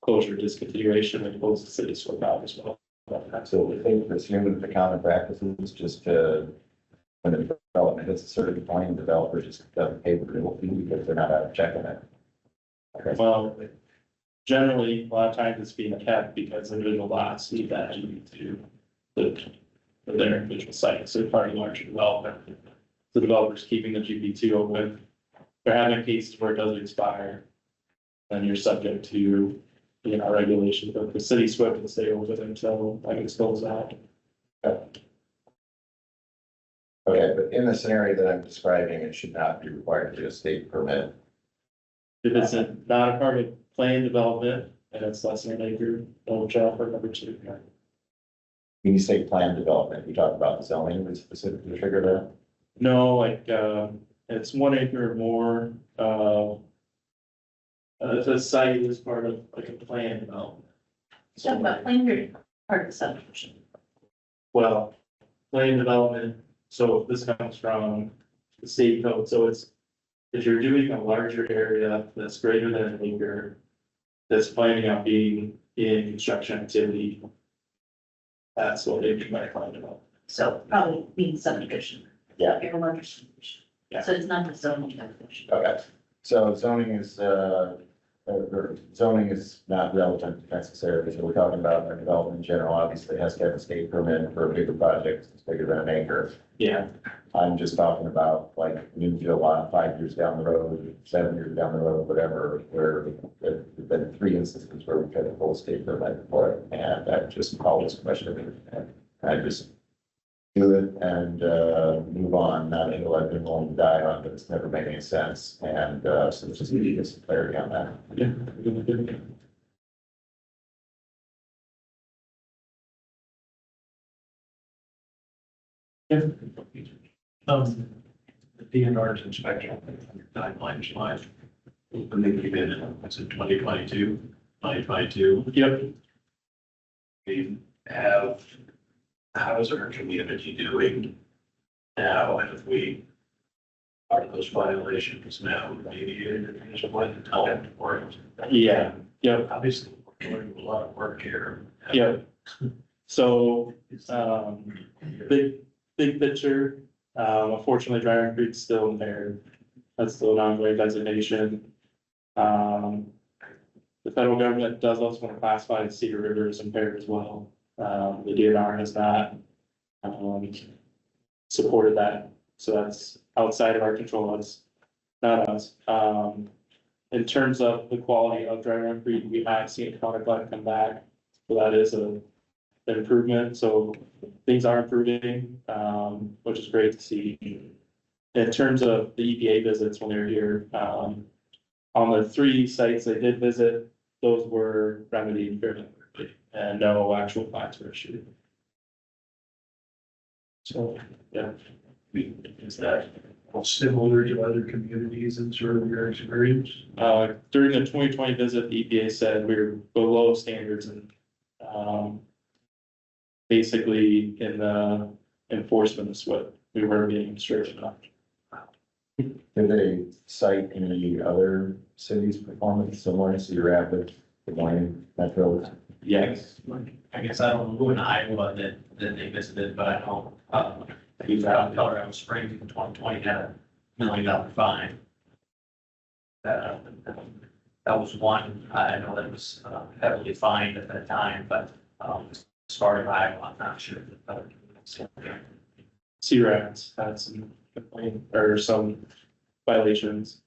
closure discontinuation and close the city swap out as well. So if they presume that the common practice is just to, when the development hits a certain point, the developer just doesn't pay the renewal fee because they're not out checking it. Okay. Well, generally, a lot of times it's being kept because individual lots need that GP2 for their individual sites, so part of larger development. The developer's keeping the GP2 open. They're having cases where it doesn't expire. Then you're subject to, regulations, but the city SWIP can stay open until like it goes out. Okay, but in the scenario that I'm describing, it should not be required to get a state permit. If it's not a part of planned development and it's less than an acre, no child for number 2. When you say planned development, you talk about the zoning, is specifically trigger that? No, like, it's 1 acre or more, the site is part of like a planned development. Talk about plan or part of the subdivision. Well, planned development, so this comes from the state code, so it's, if you're doing a larger area that's greater than an acre, that's planning on being in construction activity, that's what they mean by planned development. So probably means subdivision. Yeah. Your larger subdivision. Yeah. So it's not the zoning definition. Okay, so zoning is, or zoning is not relevant necessarily, so we're talking about a development in general, obviously it has to have a state permit for a bigger project, it's bigger than an acre. Yeah, I'm just talking about like Newfield lot 5 years down the road, 7 years down the road, whatever, where there've been 3 instances where we've had a full state permit for it, and I just always question it, and I just do it and, move on, not a hill I've been willing to die on, but it's never made any sense, and, so it's just need to get some clarity on that. yeah. The DNR's inspection timeline's live. When they came in, it's in 2022. Yep, We have, how is our community doing now? And if we, are those violations now remediated as one time or? yeah, yep, Obviously, we're doing a lot of work here. yep. So, big picture, unfortunately, Dry Creek's still in there. That's still an ongoing designation. The federal government does also want to classify Cedar River as impaired as well. The DNR has not. supported that. So that's outside of our control, that's not us. In terms of the quality of dry run breed, we have seen counterclap come back. So that is an improvement. So things are improving, which is great to see. In terms of the EPA visits when they were here, on the 3 sites they did visit, those were remedied fairly quickly and no actual fines were issued. So, yeah. Is that similar to other communities in sort of your experience? During the 2020 visit, the EPA said we were below standards and, basically in the enforcement of SWIP, we weren't getting strict enough. Do they cite any other cities' performance similar to Cedar Rapids, Des Moines, Metro? Yes. I guess I don't know who in Iowa that they visited, but I know, we found Colorado Springs in 2020 had a $1 million fine. That was one, I know that was heavily fined at that time, but, as far as Iowa, I'm not sure. C-Rats had some complaint or some violations.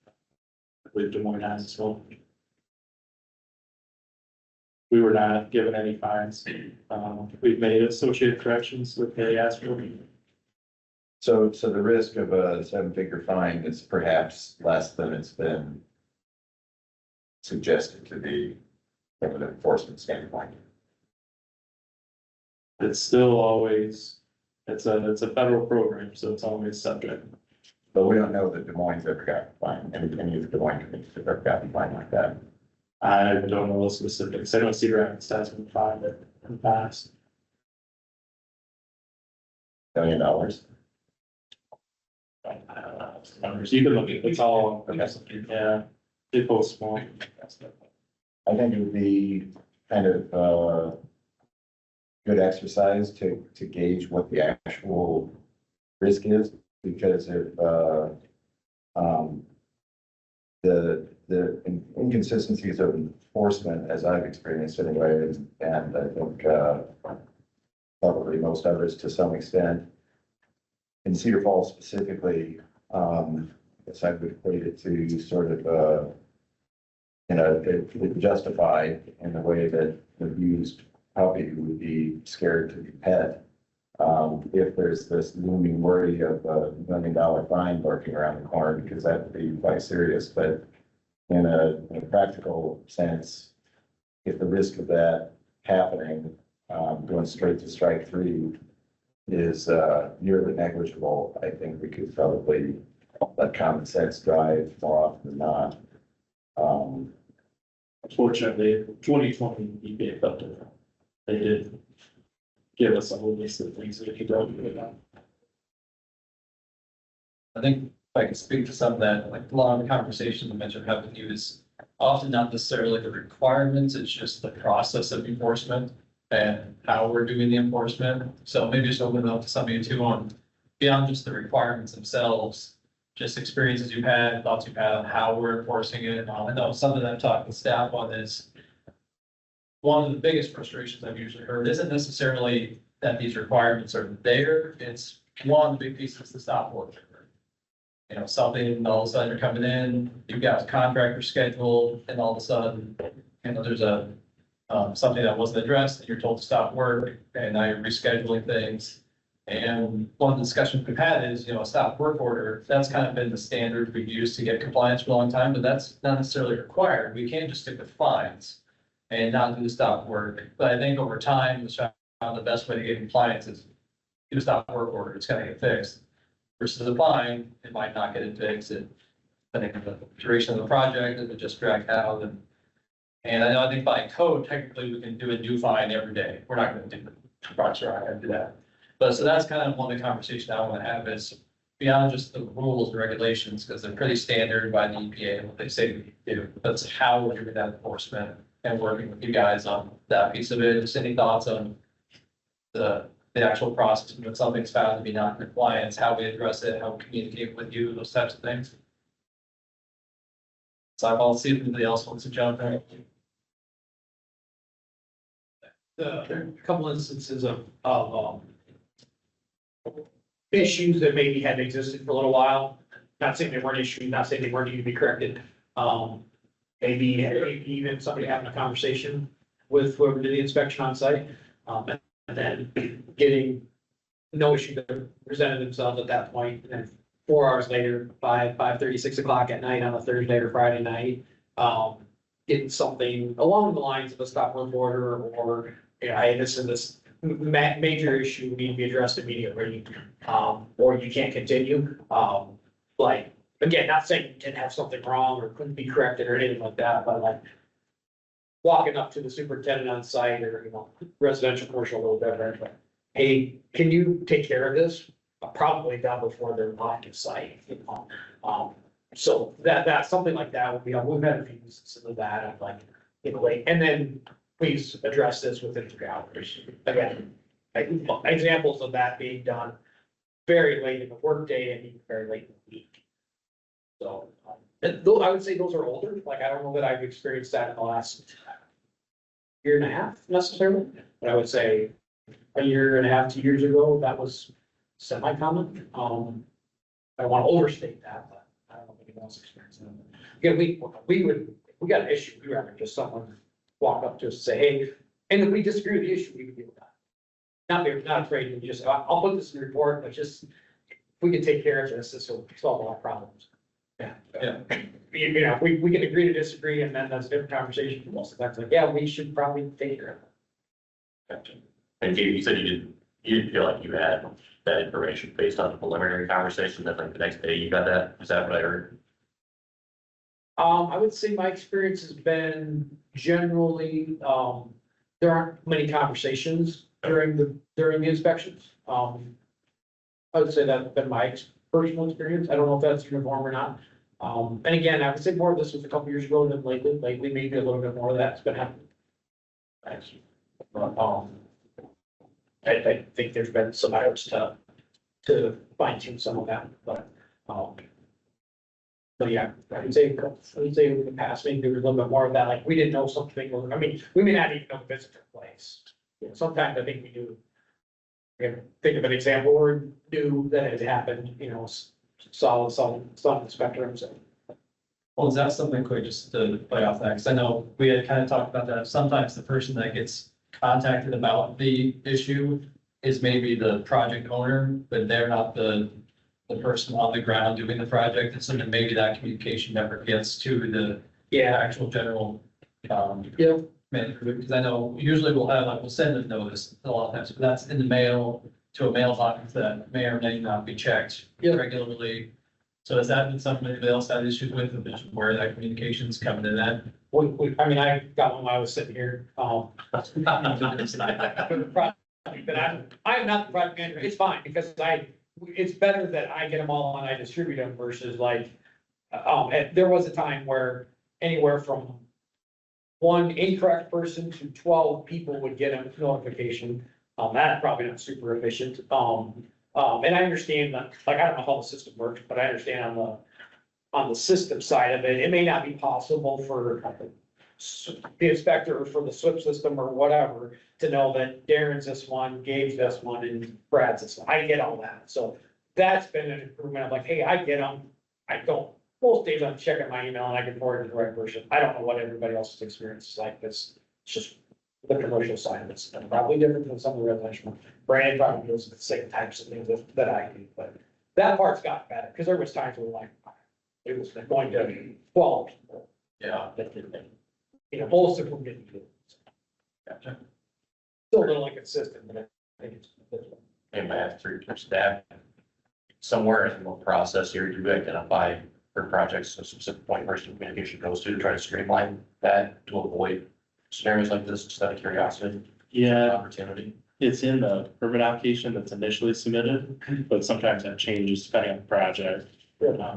I believe Des Moines has as well. We were not given any fines. We've made associated corrections with the ASPO. So the risk of a 7-figure fine is perhaps less than it's been suggested to be from an enforcement standpoint. It's still always, it's a federal program, so it's always subject. But we don't know that Des Moines ever got fined, any of the Des Moines communities have ever gotten fined like that. I don't know the specifics. I know Cedar Rapids has been fined in the past. $1 million. I don't know the numbers. You can look at, it's all, yeah, they post small. I think it would be kind of good exercise to gauge what the actual risk is, because if the inconsistencies of enforcement, as I've experienced anyway, and I think probably most others to some extent, in Cedar Falls specifically, I guess I would equate it to sort of it justified in the way that the abused puppy would be scared to be pet. If there's this looming worry of a $1 million fine lurking around the corner, because that would be quite serious, but in a practical sense, if the risk of that happening, going straight to strike 3 is nearly negligible, I think we could probably let common sense drive more often than not. Fortunately, 2020 EPA felt it. They did give us a whole list of things that we could do about. I think if I could speak to some of that, like a lot of the conversations I mentioned having you is often not necessarily the requirements, it's just the process of enforcement and how we're doing the enforcement. So maybe just open it up to some of you too on beyond just the requirements themselves, just experiences you've had, thoughts you've had on how we're enforcing it. I know something I've talked with staff on is one of the biggest frustrations I've usually heard isn't necessarily that these requirements are there. It's one big piece is the stop work. You know, something, all of a sudden you're coming in, you've got a contractor scheduled, and all of a sudden, you know, there's a something that wasn't addressed, and you're told to stop work, and now you're rescheduling things. And one of the discussions we've had is, you know, a stop work order, that's kind of been the standard we've used to get compliance for a long time, but that's not necessarily required. We can't just stick with fines and not do the stop work. But I think over time, the best way to get compliance is do a stop work order, it's gonna get fixed. Versus a fine, it might not get it fixed, depending on the duration of the project, if it just dragged out, and I know, I think by code, technically, we can do a new fine every day. We're not gonna do the project, we're not gonna do that. But so that's kind of one of the conversations I want to have is beyond just the rules and regulations, because they're pretty standard by the EPA and what they say we do. That's how we're doing that enforcement and working with you guys on that piece of it. Just any thoughts on the actual process, when something's found to be non-compliance, how we address it, how we communicate with you, those types of things. So I'll see if anybody else wants to jump in. A couple instances of issues that maybe had existed for a little while. Not saying they weren't issues, not saying they weren't needing to be corrected. Maybe even somebody having a conversation with whoever did the inspection on site. And then getting no issue that presented themselves at that point. And then 4 hours later, 5:30, 6 o'clock at night on a Thursday or Friday night, getting something along the lines of a stop work order or, hey, this is this major issue need to be addressed immediately, or you can't continue. Like, again, not saying you didn't have something wrong or couldn't be corrected or anything like that, but like walking up to the superintendent on site or, residential, commercial, a little different, but hey, can you take care of this? Probably done before they're off the site, so that's something like that would be, we've had a few instances of that, of like, late, and then please address this within 3 hours. Again, examples of that being done very late in the workday and even very late in the week. So, and though I would say those are older, like, I don't know that I've experienced that in the last year and a half necessarily, but I would say a year and a half, 2 years ago, that was semi-common. I don't want to overstate that, but I don't know if anyone else experienced that. Again, we got an issue, we rather just someone walk up to us and say, hey, and if we disagree with the issue, we can deal with that. Not afraid to just, I'll put this in the report, but just, if we can take care of this will solve a lot of problems. Yeah. We can agree to disagree, and then that's a different conversation for most of the time. It's like, yeah, we should probably take care of it. Gotcha. And you said you didn't feel like you had that information based on the preliminary conversation, that like the next day you got that, is that what I heard? I would say my experience has been generally, there aren't many conversations during the inspections. I would say that's been my personal experience. I don't know if that's uniform or not. And again, I would say more of this was a couple years ago than lately. Lately, maybe a little bit more of that's been happening. Thanks. I think there's been some efforts to fine tune some of that, but yeah, I would say in the past, maybe there was a little bit more of that, like, we didn't know something, or, I mean, we may not even know the visit took place. Sometimes I think we do. Think of an example where we knew that it happened, saw the spectrum, so. Well, is that something quick just to play off that? Because I know we had kind of talked about that. Sometimes the person that gets contacted about the issue is maybe the project owner, but they're not the person on the ground doing the project. And so then maybe that communication never gets to the actual general, manager. Because I know usually we'll send a notice a lot of times, but that's in the mail to a mailbox that may or may not be checked regularly. So has that been something anybody else had issues with, where that communication's coming in at? I mean, I got one while I was sitting here, but I'm not the project manager. It's fine, because it's better that I get them all and I distribute them versus like, there was a time where anywhere from one incorrect person to 12 people would get a notification. That's probably not super efficient. And I understand that, like, I don't know how the system works, but I understand on the system side of it, it may not be possible for the inspector or for the SWIP system or whatever to know that Darren's this one, Gabe's this one, and Brad's this one. I get all that. So that's been an improvement. I'm like, hey, I get them. I don't, most days I'm checking my email and I can forward it to the right person. I don't know what everybody else's experience is like. It's just the commercial side of it's probably different than some of the residential. Brandon probably deals with the same types of things that I do, but that part's gotten better, because there was times where like, it was going to 12 people. Yeah. That didn't, most of them didn't do it. Gotcha. Still a little inconsistent, but I think it's. And I have through your staff, somewhere in the process here, do you identify for projects a specific point person communication goes to try to streamline that to avoid scenarios like this, just out of curiosity? Yeah, Opportunity. it's in the permit application that's initially submitted, but sometimes that changes depending on the project.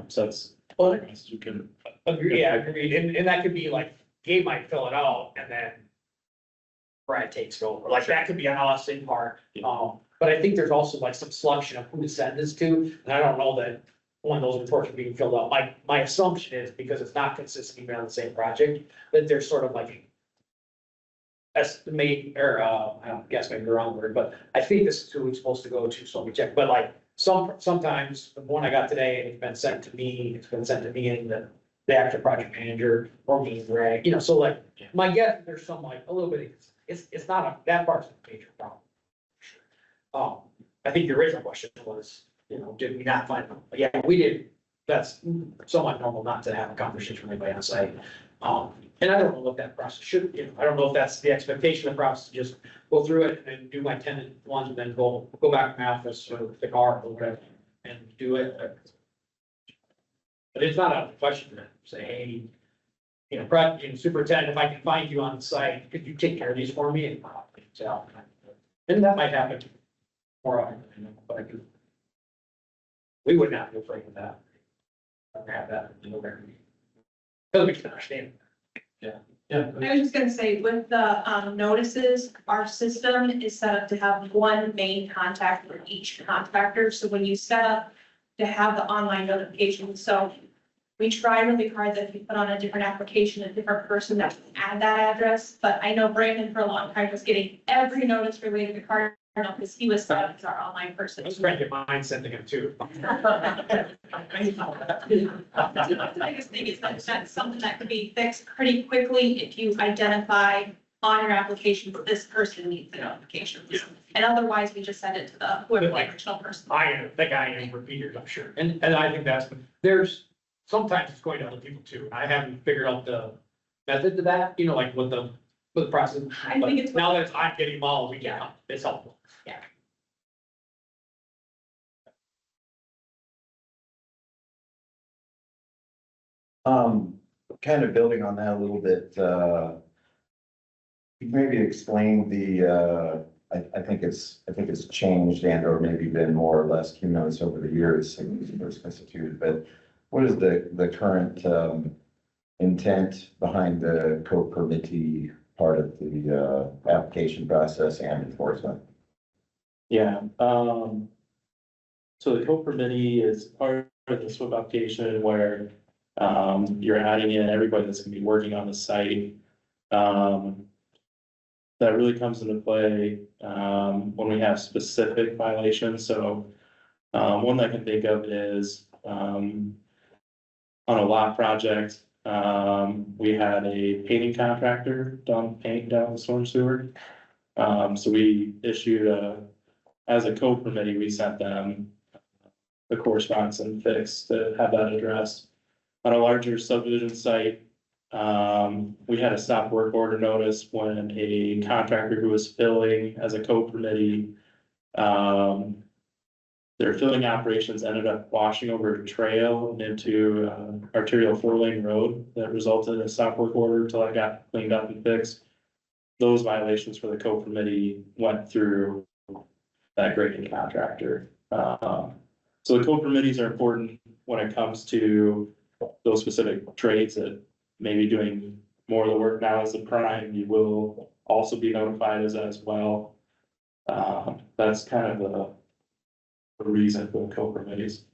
So it's, you can. Agreed, and that could be like, Gabe might fill it out, and then Brad takes it over, like, that could be an us in part. But I think there's also like some selection of who to send this to, and I don't know that one of those reports are being filled out. My assumption is, because it's not consistently on the same project, that there's sort of like estimate, or I don't guess maybe the wrong word, but I think this is who it's supposed to go to, so we check, but like, sometimes the one I got today, it's been sent to me, and the actual project manager or me, Greg, so like, my guess, is there's some like, a little bit, it's not that part's a major problem. I think the original question was, did we not find them? Yeah, we did. That's somewhat normal not to have a conversation with anybody on site. And I don't know what that process should, I don't know if that's the expectation of the process, just go through it and do my tenant ones and then go back to my office or the car or whatever and do it. But it's not out of the question to say, hey, superintendent, if I can find you on site, could you take care of these for me? And that might happen more often, but I could. We would not be afraid of that. Have that in the record. Because we can understand. Yeah. I was just gonna say, with the notices, our system is set up to have one main contact for each contractor. So when you set up to have the online notification, so we try really hard that if you put on a different application, a different person that can add that address. But I know Brandon for a long time was getting every notice related to Cardinal because he was set up as our online person. I was trying to get mine sent to him too. That's the biggest thing is that that's something that could be fixed pretty quickly if you identify on your application that this person needs the notifications. And otherwise, we just send it to the whoever the original person. I think I am repeaters, I'm sure. And I think sometimes it's going to other people too. I haven't figured out the method to that, like with the process. I think it's. Now that I'm getting them all, it's helpful. Yeah. Kind of building on that a little bit, maybe explain I think it's changed and or maybe been more or less cumulative over the years since it was instituted, but what is the current, intent behind the co-permittee part of the, application process and enforcement? Yeah, so the co-permittee is part of the SWIP application where, you're adding in everybody that's gonna be working on the site. That really comes into play, when we have specific violations, so, one that I can think of is, on a lot project, we had a painting contractor done paint down the storm sewer. So we issued as a co-permittee, we sent them the correspondence and fix to have that addressed. On a larger subdivision site, we had a stop work order notice when a contractor who was filling as a co-permittee, their filling operations ended up washing over a trail and into arterial 4-lane road that resulted in a stop work order until I got cleaned up and fixed. Those violations for the co-permittee went through that grading contractor. So the co-permittees are important when it comes to those specific trades that may be doing more of the work now as a prime. You will also be notified as well. That's kind of the reason for the co-permittees.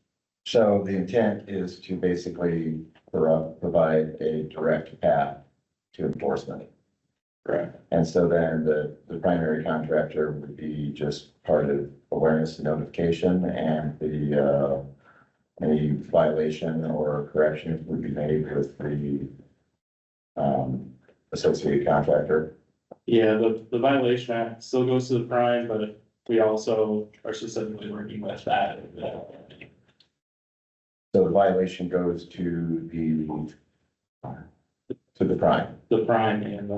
So the intent is to basically provide a direct path to enforcement. Correct. And so then the primary contractor would be just part of awareness and notification, and the any violation or correction would be made with the associated contractor. Yeah, the violation act still goes to the prime, but we also are specifically working with that. So the violation goes to the prime. The prime and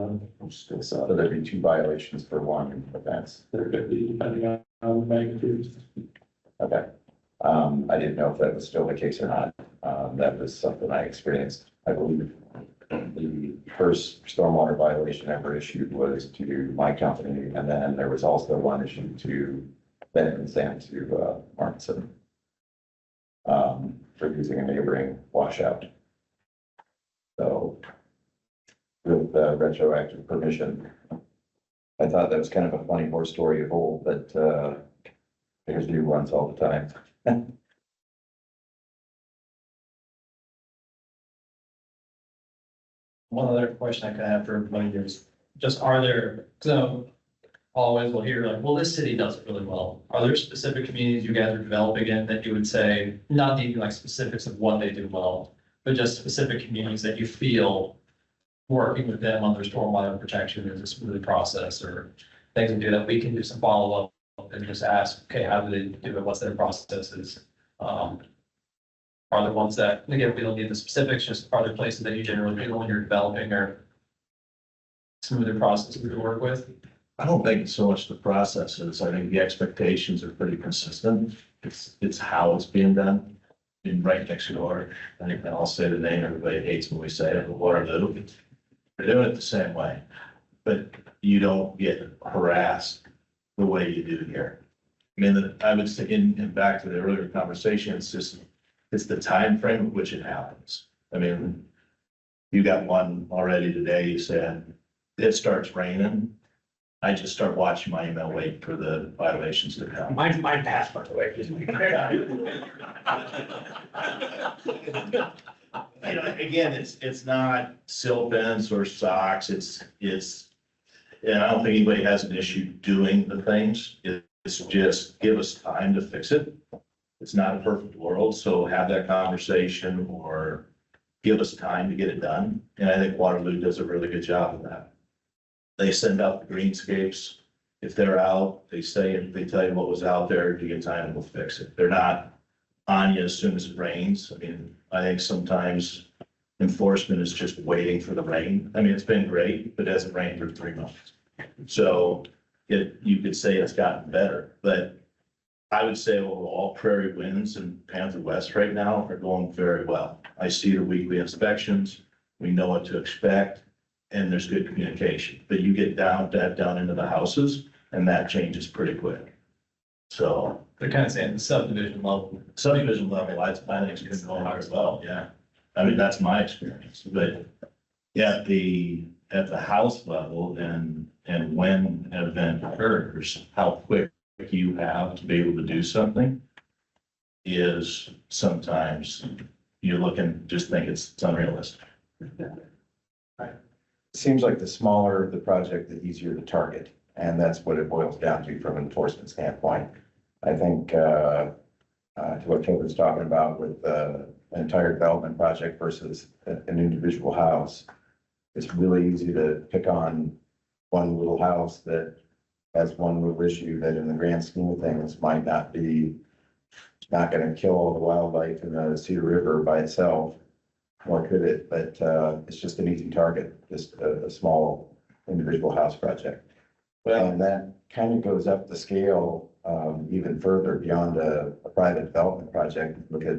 So there'd be two violations for one offense. there could be depending on the magnitude. Okay. I didn't know if that was still the case or not. That was something I experienced. I believe the first stormwater violation ever issued was to my company, and then there was also one issued to Bennett and Sam to Martinson for using a neighboring washout. So with retroactive permission, I thought that was kind of a funny horse story of old, but there's new ones all the time. One other question I could have for everybody is just, so always will hear like, well, this city does it really well. Are there specific communities you guys are developing in that you would say, not even like specifics of what they do well, but just specific communities that you feel working with them on their stormwater protection is a smooth process, or things to do that we can do some follow up and just ask, okay, how do they do it? What's their processes? Are there ones that, again, we don't need the specifics, just are there places that you generally feel when you're developing or smoother processes to work with? I don't think it's so much the processes. I think the expectations are pretty consistent. It's how it's being done. And right next door, I think I'll say the name, everybody hates when we say it, but Waterloo. They're doing it the same way, but you don't get harassed the way you do here. I mean, I would say, in back to the earlier conversation, it's the time frame at which it happens. I mean, you got one already today, you said, it starts raining. I just start watching my email, waiting for the violations to come. Mine passed, by the way. You know, again, it's not silt fence or socks, and I don't think anybody has an issue doing the things. It's just give us time to fix it. It's not a perfect world, so have that conversation or give us time to get it done. And I think Waterloo does a really good job of that. They send out the greenscapes. If they're out, they tell you what was out there, you get time and we'll fix it. They're not on you as soon as it rains. I mean, I think sometimes enforcement is just waiting for the rain. I mean, it's been great, but it hasn't rained for 3 months. So you could say it's gotten better, but I would say overall Prairie Winds and Panther West right now are going very well. I see the weekly inspections. We know what to expect and there's good communication, but you get down into the houses and that changes pretty quick. So. They're kind of saying the subdivision level. Subdivision level, I think it's been going very well, yeah. I mean, that's my experience, but yeah, at the house level and when an event occurs, how quick you have to be able to do something is sometimes just think it's unrealistic. Seems like the smaller the project, the easier to target, and that's what it boils down to from an enforcement standpoint. I think, to what Kevin's talking about with, an entire development project versus an individual house, it's really easy to pick on one little house that has one little issue that in the grand scheme of things might not gonna kill all the wildlife in the Cedar River by itself. Nor could it, but it's just an easy target, just a small individual house project. And that kind of goes up the scale even further beyond a private development project. Look at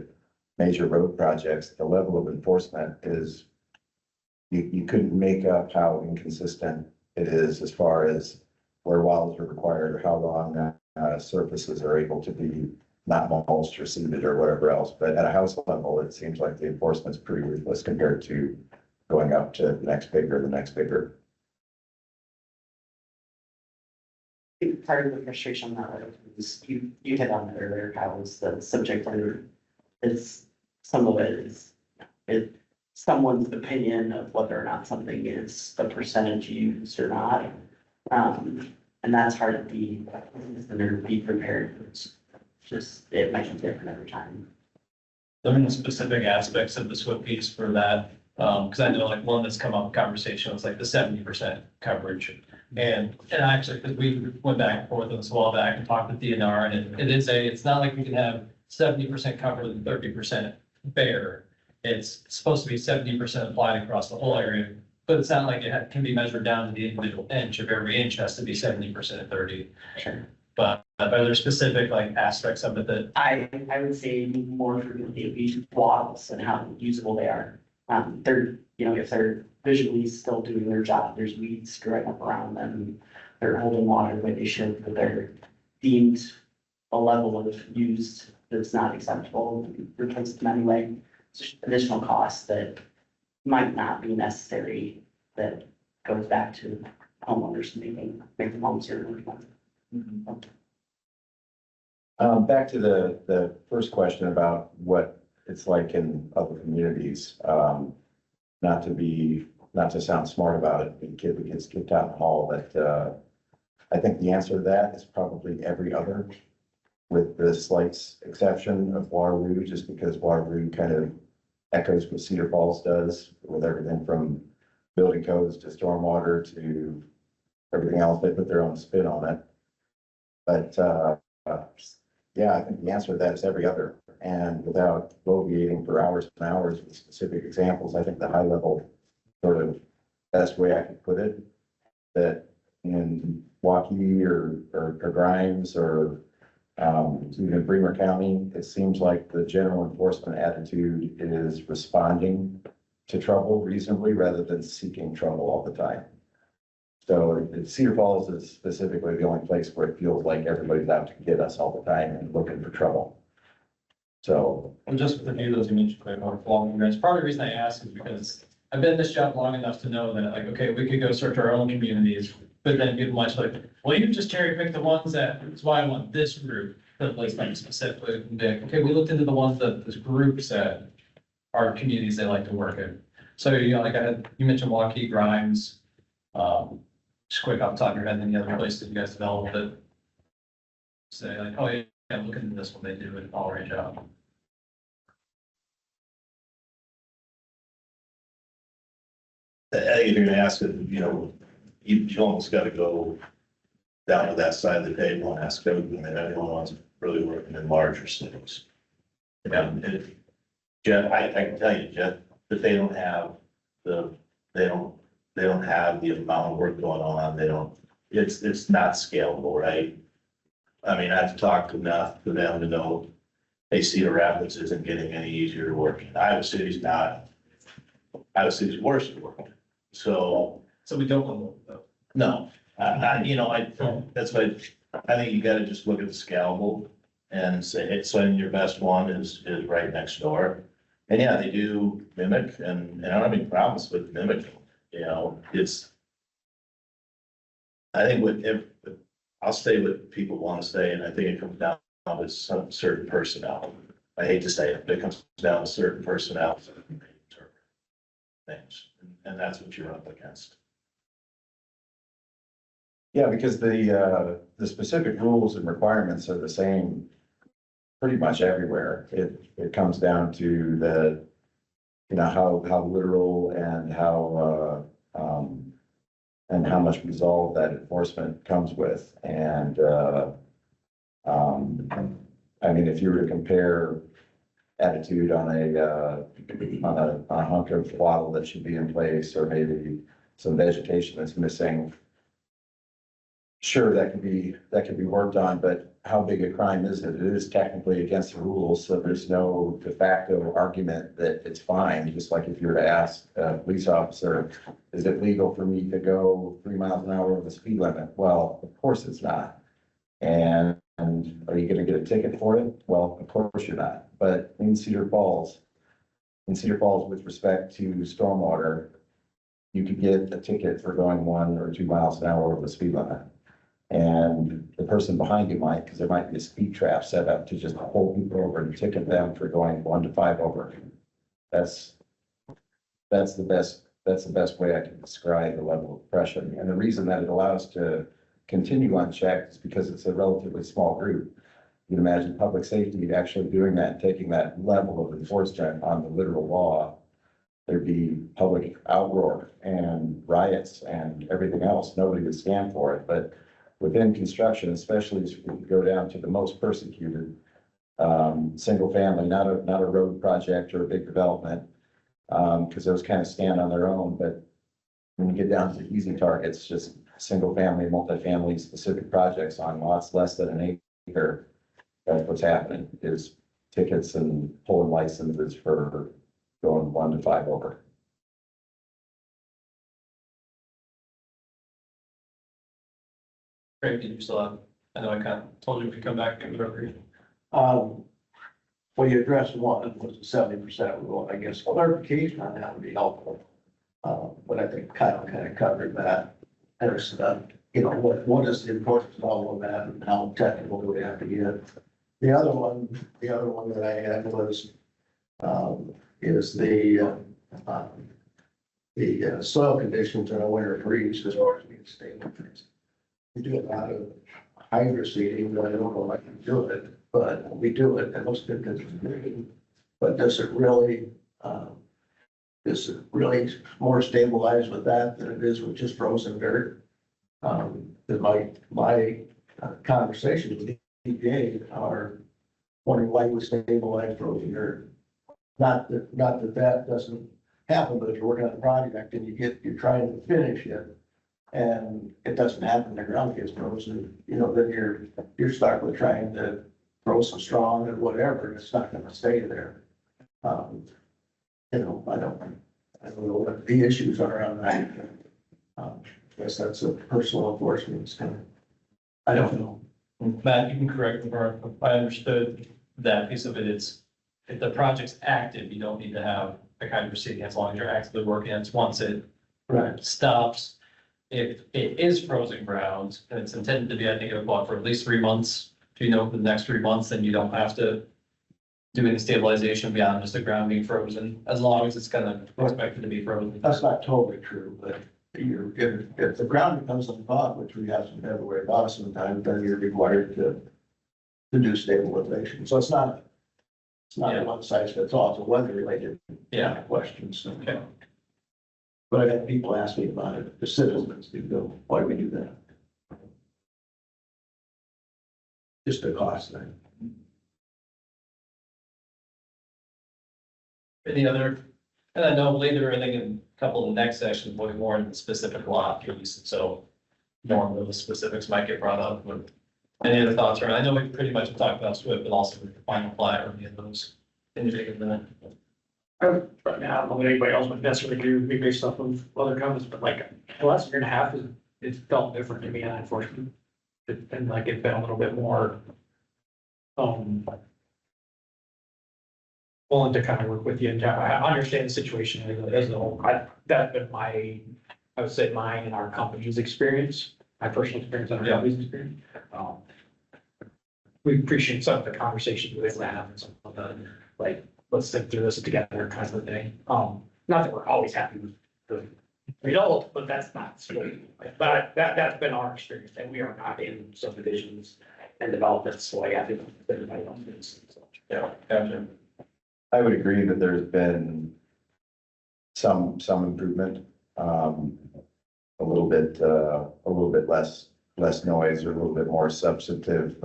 major road projects, the level of enforcement is, you couldn't make up how inconsistent it is as far as where walls are required or how long surfaces are able to be not mulched or seeded or whatever else. But at a house level, it seems like the enforcement's pretty ruthless compared to going up to the next bigger. I think part of the frustration that is you hit on it earlier, Kyle, was the subject matter. Is some of it is someone's opinion of whether or not something is the percentage used or not. And that's hard to be prepared. It's just, it might be different every time. There are specific aspects of the SWIP piece for that, because I know like one that's come up in conversation was like the 70% coverage. And actually, because we went back and forth on this a while back and talked with DNR, and it's not like we can have 70% covered and 30% bare. It's supposed to be 70% applied across the whole area, but it's not like it can be measured down to the individual inch. Of every inch has to be 70% and 30. Sure. But are there specific like aspects of it that? I would say more frequently it'd be wattles and how usable they are. They're, if they're visually still doing their job, there's weeds growing up around them. They're holding water the way they should, but they're deemed a level of used that's not acceptable, replace them anyway. It's just additional costs that might not be necessary, that goes back to homeowners making homes here. Back to the first question about what it's like in other communities. Not to sound smart about it, the kid that gets kicked out in the hall, but I think the answer to that is probably every other, with the slight exception of Waterloo, just because Waterloo kind of echoes what Cedar Falls does with everything from building codes to stormwater to everything else. They put their own spin on it. But, yeah, I think the answer to that is every other. And without bloviating for hours and hours with specific examples, I think the high level sort of best way I could put it, that in Waukee or Grimes or even Bremer County, it seems like the general enforcement attitude is responding to trouble reasonably rather than seeking trouble all the time. So Cedar Falls is specifically the only place where it feels like everybody's out to get us all the time and looking for trouble. So, And just with the few of those you mentioned, quick, about following grants, part of the reason I ask is because I've been in this job long enough to know that, like, okay, we could go search our own communities, but then people much like, well, you just cherry pick the ones that's why I want this group, that like specifically, and be like, okay, we looked into the ones that this group said are communities they like to work in. So, you know, like you mentioned Waukee, Grimes, just quick off the top of your head, any other places you guys developed it? Say like, oh yeah, look into this one, they do an all right job. I think if you're gonna ask it, you almost gotta go down to that side of the table and ask everyone, and everyone wants really working in larger cities. And if, Jeff, I can tell you, Jeff, that they don't have they don't have the amount of work going on, it's not scalable, right? I mean, I've talked enough to them to know, hey, Cedar Rapids isn't getting any easier to work in. Iowa City's not. Iowa City's worse to work in. So we don't want to, though. no, that's why I think you gotta just look at the scalable and say, it's saying your best one is right next door. And yeah, they do mimic and I don't have any problems with mimicking, I think I'll stay with people want to stay, and I think it comes down to some certain personnel. I hate to say it, but it comes down to certain personnel. Things, and that's what you're up against. yeah, because the specific rules and requirements are the same pretty much everywhere. It comes down to how literal and how much resolve that enforcement comes with. And, I mean, if you were to compare attitude on a hunk of wattle that should be in place, or maybe some vegetation that's missing, sure, that can be worked on, but how big a crime is it? It is technically against the rules, so there's no de facto argument that it's fine. Just like if you were to ask a police officer, is it legal for me to go 3 miles an hour over the speed limit? Well, of course it's not. And are you gonna get a ticket for it? Well, of course you're not. But in Cedar Falls, with respect to stormwater, you could get a ticket for going 1 or 2 miles an hour over the speed limit. And the person behind you might, because there might be a speed trap set up to just pull people over and ticket them for going 1 to 5 over. That's the best way I can describe the level of oppression. And the reason that it allows to continue unchecked is because it's a relatively small group. You can imagine public safety actually doing that, taking that level of enforcement on the literal law. There'd be public outroar and riots and everything else. Nobody would stand for it. But within construction, especially as we go down to the most persecuted, single family, not a road project or a big development, because those kind of stand on their own. But when you get down to easy targets, just single family, multifamily specific projects on lots less than an acre, that's what's happening, is tickets and pulling licenses for going 1 to 5 over. Great, you still have, I know I kind of told you we could come back and go. Well, you addressed one, was the 70% rule. I guess clarification on that would be helpful. But I think Kyle kind of covered that. There's, what is the importance of all of that and how technical do we have to get? The other one that I had was, is the soil conditions in a winter freeze as far as being stable. We do a lot of hydro seeding, but I don't know if I can do it, but we do it, and most good because it's green. But does it really, is it really more stabilized with that than it is with just frozen dirt? Because my conversations with EPA are wondering why we stabilize frozen dirt. Not that doesn't happen, but if you're working on a project and you're trying to finish it and it doesn't happen, the ground gets frozen, then you're stuck with trying to throw some strong and whatever, and it's not gonna stay there. I don't know what the issues are on that. I guess that's a personal enforcement, it's kind of, I don't know. Matt, you can correct me if I understood that piece of it. It's, if the project's active, you don't need to have a kind of proceeding as long as you're actively working. It's once it Right. stops. If it is frozen ground and it's intended to be, I think, about for at least 3 months, for the next 3 months, then you don't have to do any stabilization beyond just the ground being frozen, as long as it's kind of expected to be frozen. That's not totally true, but if the ground becomes unthaw, which we have some everywhere about sometimes, then you're required to do stabilization. So it's not Yeah. a one size fits all, it's a weather related Yeah. question, so. Okay. But I've had people ask me about it, the citizens do go, why do we do that? Just a cost thing. Any other, and I know later, I think in a couple of the next sections, we'll be more into the specific lot piece, so more of those specifics might get brought up, but any other thoughts, or I know we pretty much talked about SWIP, but also the final plat or any of those. Anything in that? Right now, I don't know what anybody else would necessarily agree with me based off of other comments, but like, the last year and a half, it's felt different to me on enforcement. And like, it's been a little bit more, willing to kind of work with you, and I understand the situation as a whole. That's been I would say mine and our company's experience, my personal experience and our company's experience. We appreciate some of the conversations we've had and some of the, like, let's think through this together kind of thing. Not that we're always happy with the result, but that's not, but that's been our experience, and we are not in subdivisions and developments, so I think everybody else is. So. Yeah, gotcha. I would agree that there's been some improvement, a little bit less noise, or a little bit more substantive,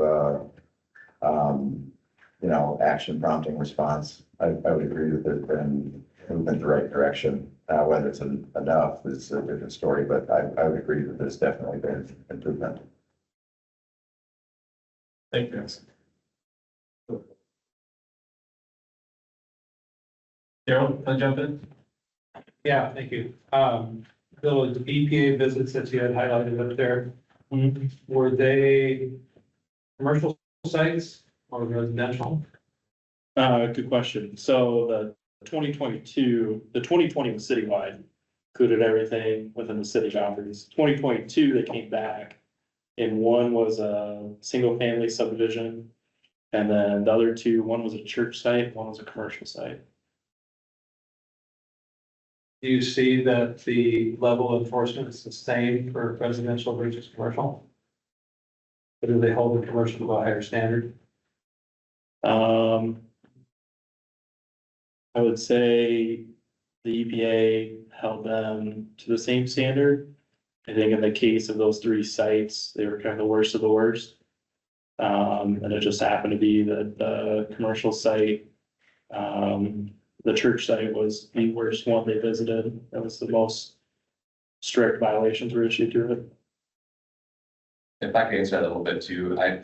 action prompting response. I would agree that there's been movement in the right direction. Whether it's enough is a different story, but I would agree that there's definitely been improvement. Thank you. Daryl, can I jump in? Yeah, thank you. Bill, the EPA visits that you had highlighted up there, were they commercial sites or residential? Good question. So the 2020 was citywide, included everything within the city boundaries. 2022, they came back, and one was a single family subdivision. And then the other two, one was a church site, one was a commercial site. Do you see that the level of enforcement is the same for residential versus commercial? Or do they hold the commercial to a higher standard? I would say the EPA held them to the same standard. I think in the case of those three sites, they were kind of the worst of the worst. And it just happened to be that the commercial site, the church site was the worst one they visited. That was the most strict violations were issued to it. If I could answer that a little bit too, I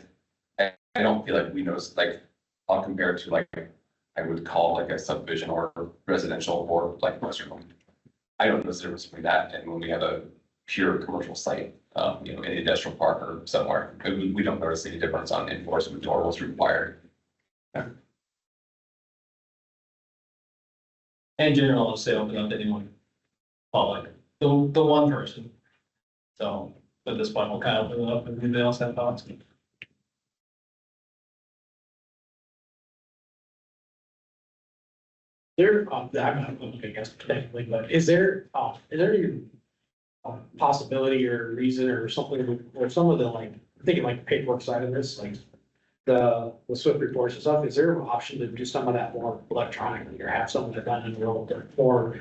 don't feel like we noticed, like, I'll compare it to like, I would call like a subdivision or residential or like Western home. I don't notice there was between that and when we have a pure commercial site, in an industrial park or somewhere, we don't notice any difference on enforcement or what's required. In general, I'll say open up to anyone. Public, the one person. So at this point, we'll kind of open it up if anybody else have thoughts. I'm not looking, I guess, technically, but is there any possibility or reason or something, or some of the like, thinking like the paperwork side of this, like the SWIFT reports and stuff, is there an option to do some of that more electronically or have some of it done in real, or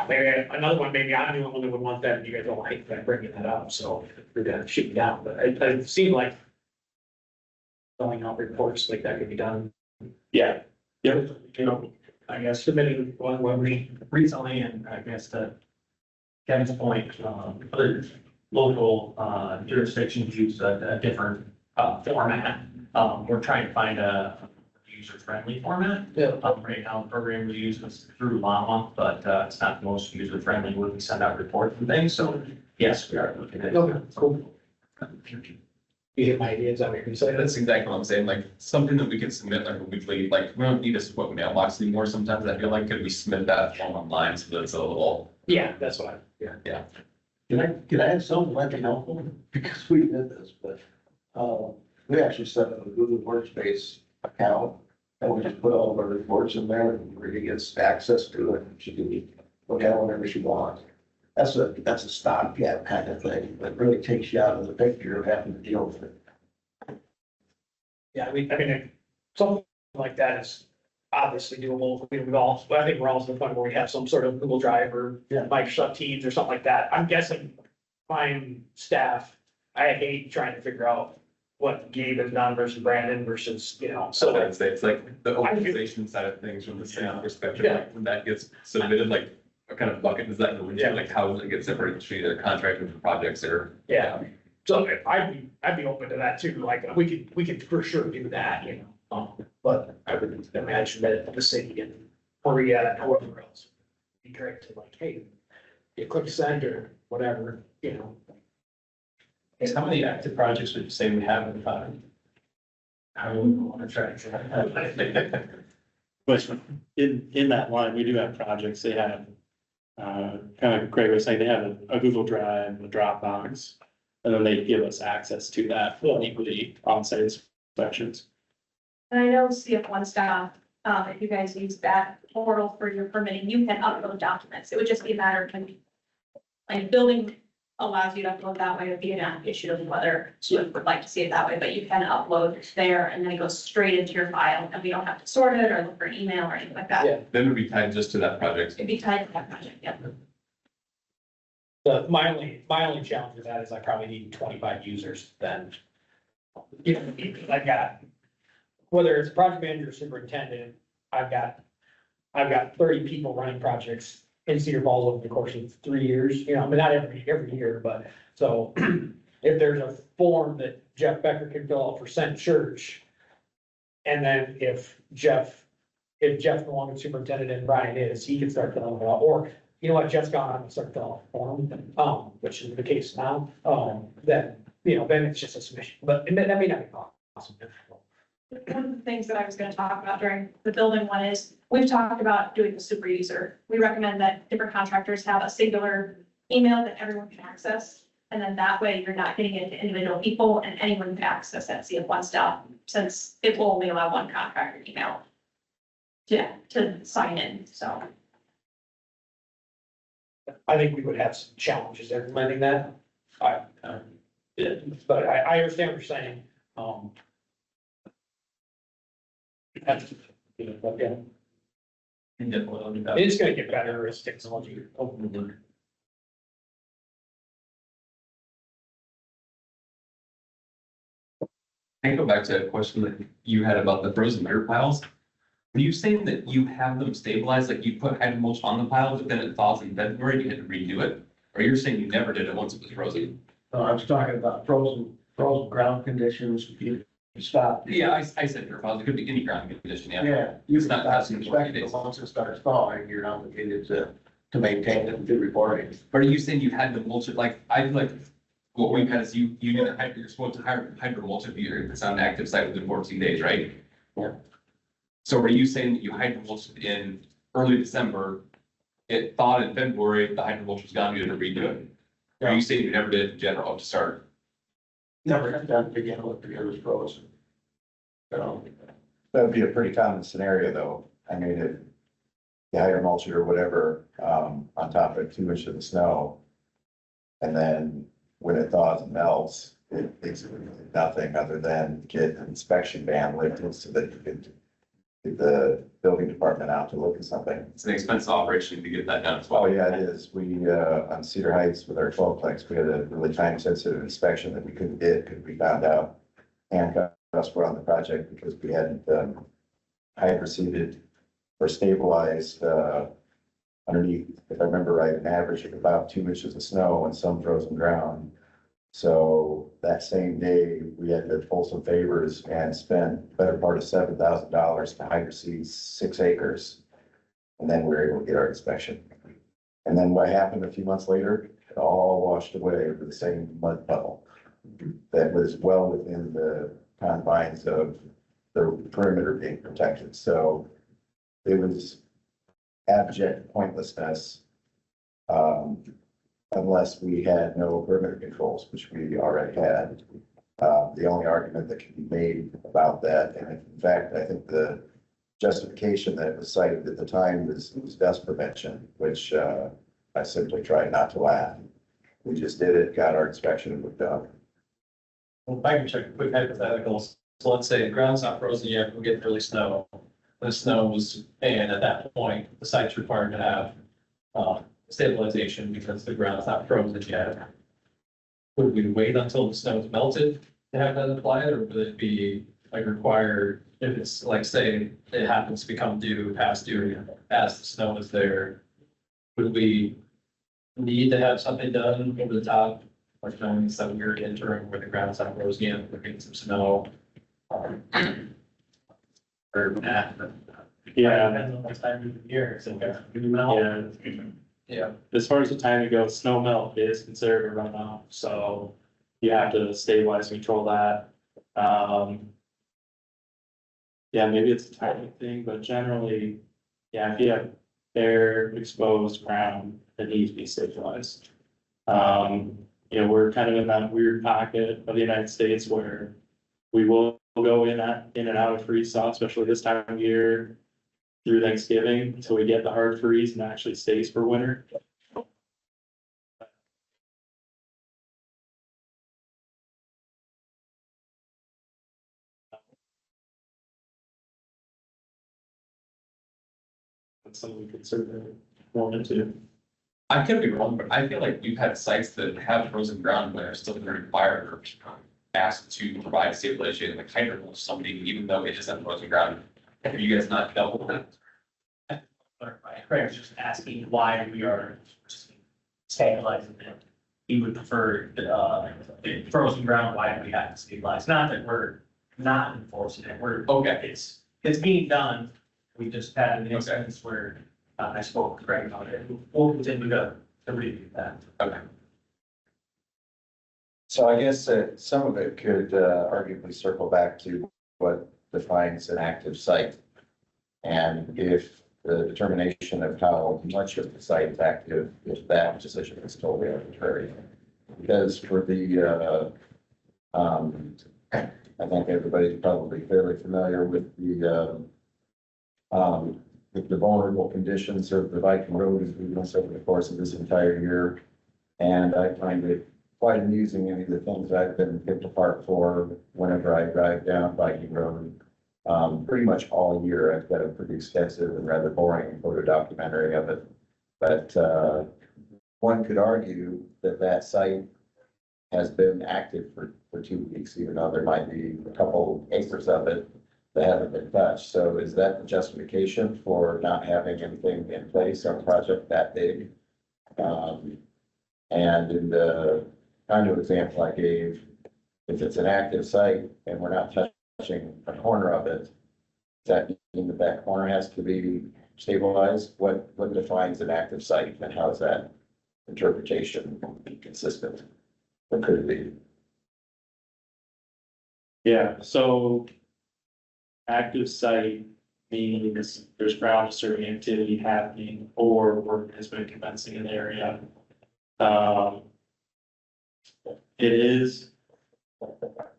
maybe another one, maybe I'm the only one that would want that, and you guys don't like that, bringing that up, so we're gonna shoot me down, but it seemed like filling out reports like that could be done. Yeah, yep. You know, I guess submitting one when we recently, and I guess to Kevin's point, other local jurisdictions use a different format. We're trying to find a user-friendly format. Yeah. Right now, the program we use is through Llama, but it's not the most user-friendly when we send out reports and things, so yes, we are looking at. Okay, cool. You get my ideas out here, so That's exactly what I'm saying, like, something that we can submit like a weekly, like, we don't need a what mailbox anymore, sometimes I feel like, could we submit that form online so that it's a little, yeah, that's what Can I have something like helpful? Because we did this, but, we actually set up a Google Workspace account. And we just put all of our reports in there and everybody gets access to it. She can look at it whenever she wants. That's a stopgap kind of thing, but really takes you out of the picture of having to deal with it. Yeah, I mean, something like that is obviously doable. We've all, but I think we're all to the point where we have some sort of Google Drive or Yeah. Microsoft Teams or something like that. I'm guessing fine staff, I hate trying to figure out what Gabe has done versus Brandon versus, you know, so so. I'd say it's like the organization side of things from the city perspective, like, when that gets submitted, like, what kind of bucket does that go into, Yeah. like, how does it get separated between the contractors and projects or? Yeah, so I'd be open to that too, like, we could for sure do that, you know, but I would imagine that the city and Maria and whoever else. Be great to like, hey, you click send or whatever, you know. How many active projects would you say we have in the fund? How do we want to track that? But in that line, we do have projects, they have, kind of Craig was saying, they have a Google Drive, a Dropbox. And then they give us access to that for weekly on-site inspections. And I know CF1 staff, if you guys use that portal for your permitting, you can upload documents. It would just be a matter of when, like, building allows you to upload that way, it'd be an issue of whether you would like to see it that way, but you can upload there and then it goes straight into your file and we don't have to sort it or look for email or anything like that. Yeah. Then it would be tied just to that project. It'd be tied to that project, yeah. My only challenge with that is I probably need 25 users then. You know, I've got, whether it's project manager or superintendent, I've got 30 people running projects in Cedar Falls over the course of 3 years, you know, I mean, not every year, but so if there's a form that Jeff Becker can fill out for Cent Church. And then if Jeff no longer superintendent and Brian is, he can start filling it out, or you know what, Jeff's gone on and start filling out the form, which is the case now, then, you know, then it's just a submission, but that may not be possible. One of the things that I was gonna talk about during the building one is, we've talked about doing the super user. We recommend that different contractors have a singular email that everyone can access. And then that way you're not getting into individual people and anyone can access that CF1 stuff, since it will only allow one contractor email to sign in, so. I think we would have some challenges implementing that. Yeah, but I understand what you're saying, that's, you know, but yeah, it's gonna get better as technology. I can go back to a question that you had about the frozen dirt piles. Were you saying that you have them stabilized, like you put hydro mulch on the pile, but then it thaws in February and you had to redo it? Or you're saying you never did it once it was frozen? I was talking about frozen ground conditions, you stop. Yeah, I said dirt piles, it could be any ground condition, yeah. Yeah, you It's can not stop passing 40 inspecting, days. but once it starts thawing, you're obligated to maintain it and do reporting. But are you saying you had to mulch it, like, I feel like what we've had is you need to hydro, you're supposed to hydro mulch if it's on an active site within 14 days, right? Yeah. So are you saying that you hydro mulched in early December, it thawed in February, the hydro mulch was gone, you had to redo it? Or are you saying you never did it in general to start? Never had done to begin with, because it was frozen. So, That'd be a pretty common scenario, though. I mean, if you hire mulch or whatever, on top of 2 inches of snow, And then when it thaws and melts, it basically did nothing other than get an inspection ban lifted so that you could get the building department out to look at something. It's an expensive operation to get that done as Oh, well. yeah, it is. We, on Cedar Heights with our 12-plex, we had a really time-sensitive inspection that we couldn't get because we found out handcuffs were on the project because we hadn't, hydroseeded or stabilized, underneath, if I remember right, an average of about 2 inches of snow and some frozen ground. So that same day, we had to pull some favors and spend the better part of $7,000 to hydroseed 6 acres. And then we were able to get our inspection. And then what happened a few months later, it all washed away with the same mud puddle that was well within the confines of the perimeter being protected. So it was abject pointlessness, unless we had no perimeter controls, which we already had. The only argument that can be made about that, and in fact, I think the justification that was cited at the time was dust prevention, which I simply tried not to laugh. We just did it, got our inspection and moved on. Well, if I can check a quick hypotheticals. So let's say the ground's not frozen yet, we get early snow. The snows, and at that point, the site's required to have stabilization because the ground's not frozen yet. Would we wait until the snow's melted to have that applied, or would it be like required if it's like, say, it happens to become due, past due, as the snow is there? Would we need to have something done over the top, like during some weird interim where the ground's not frozen yet, we're getting some snow? Or that. Yeah. Depends on the time of the year, so. Yeah, as far as the timing goes, snow melt is considered a runoff, so you have to stabilize, control that. Yeah, maybe it's a timing thing, but generally, yeah, if you have air exposed ground, it needs to be stabilized. We're kind of in that weird pocket of the United States where we will go in and out of freeze thaw, especially this time of year through Thanksgiving, until we get the hard freeze and actually stays for winter. That's something we could certainly want into. I could be wrong, but I feel like we've had sites that have frozen ground that are still going to require or asked to provide stabilization, like hydrant or something, even though it isn't frozen ground. Have you guys not dealt with that? Craig's just asking why we are stabilizing it. He would prefer, frozen ground, why do we have to stabilize? Not that we're not enforcing it, Okay. It's being done. We just had an instance where, I spoke with Craig about it. We'll continue to review that. Okay. So I guess some of it could arguably circle back to what defines an active site. And if the determination of how much of the site is active, if that decision is totally arbitrary. Because for the, I think everybody's probably fairly familiar with the vulnerable conditions of the Viking Road as we went over the course of this entire year. And I find it quite amusing, any of the things I've been picked apart for whenever I drive down Viking Road. Pretty much all year, I've got a pretty extensive and rather boring photo documentary of it. But one could argue that that site has been active for 2 weeks, even though there might be a couple acres of it that haven't been touched. So is that the justification for not having anything in place on a project that big? And in the kind of example I gave, if it's an active site and we're not touching a corner of it, does that mean that that corner has to be stabilized? What defines an active site, and how is that interpretation be consistent? What could it be? Yeah, so active site means there's ground disturbing activity happening or work has been commencing in the area. It is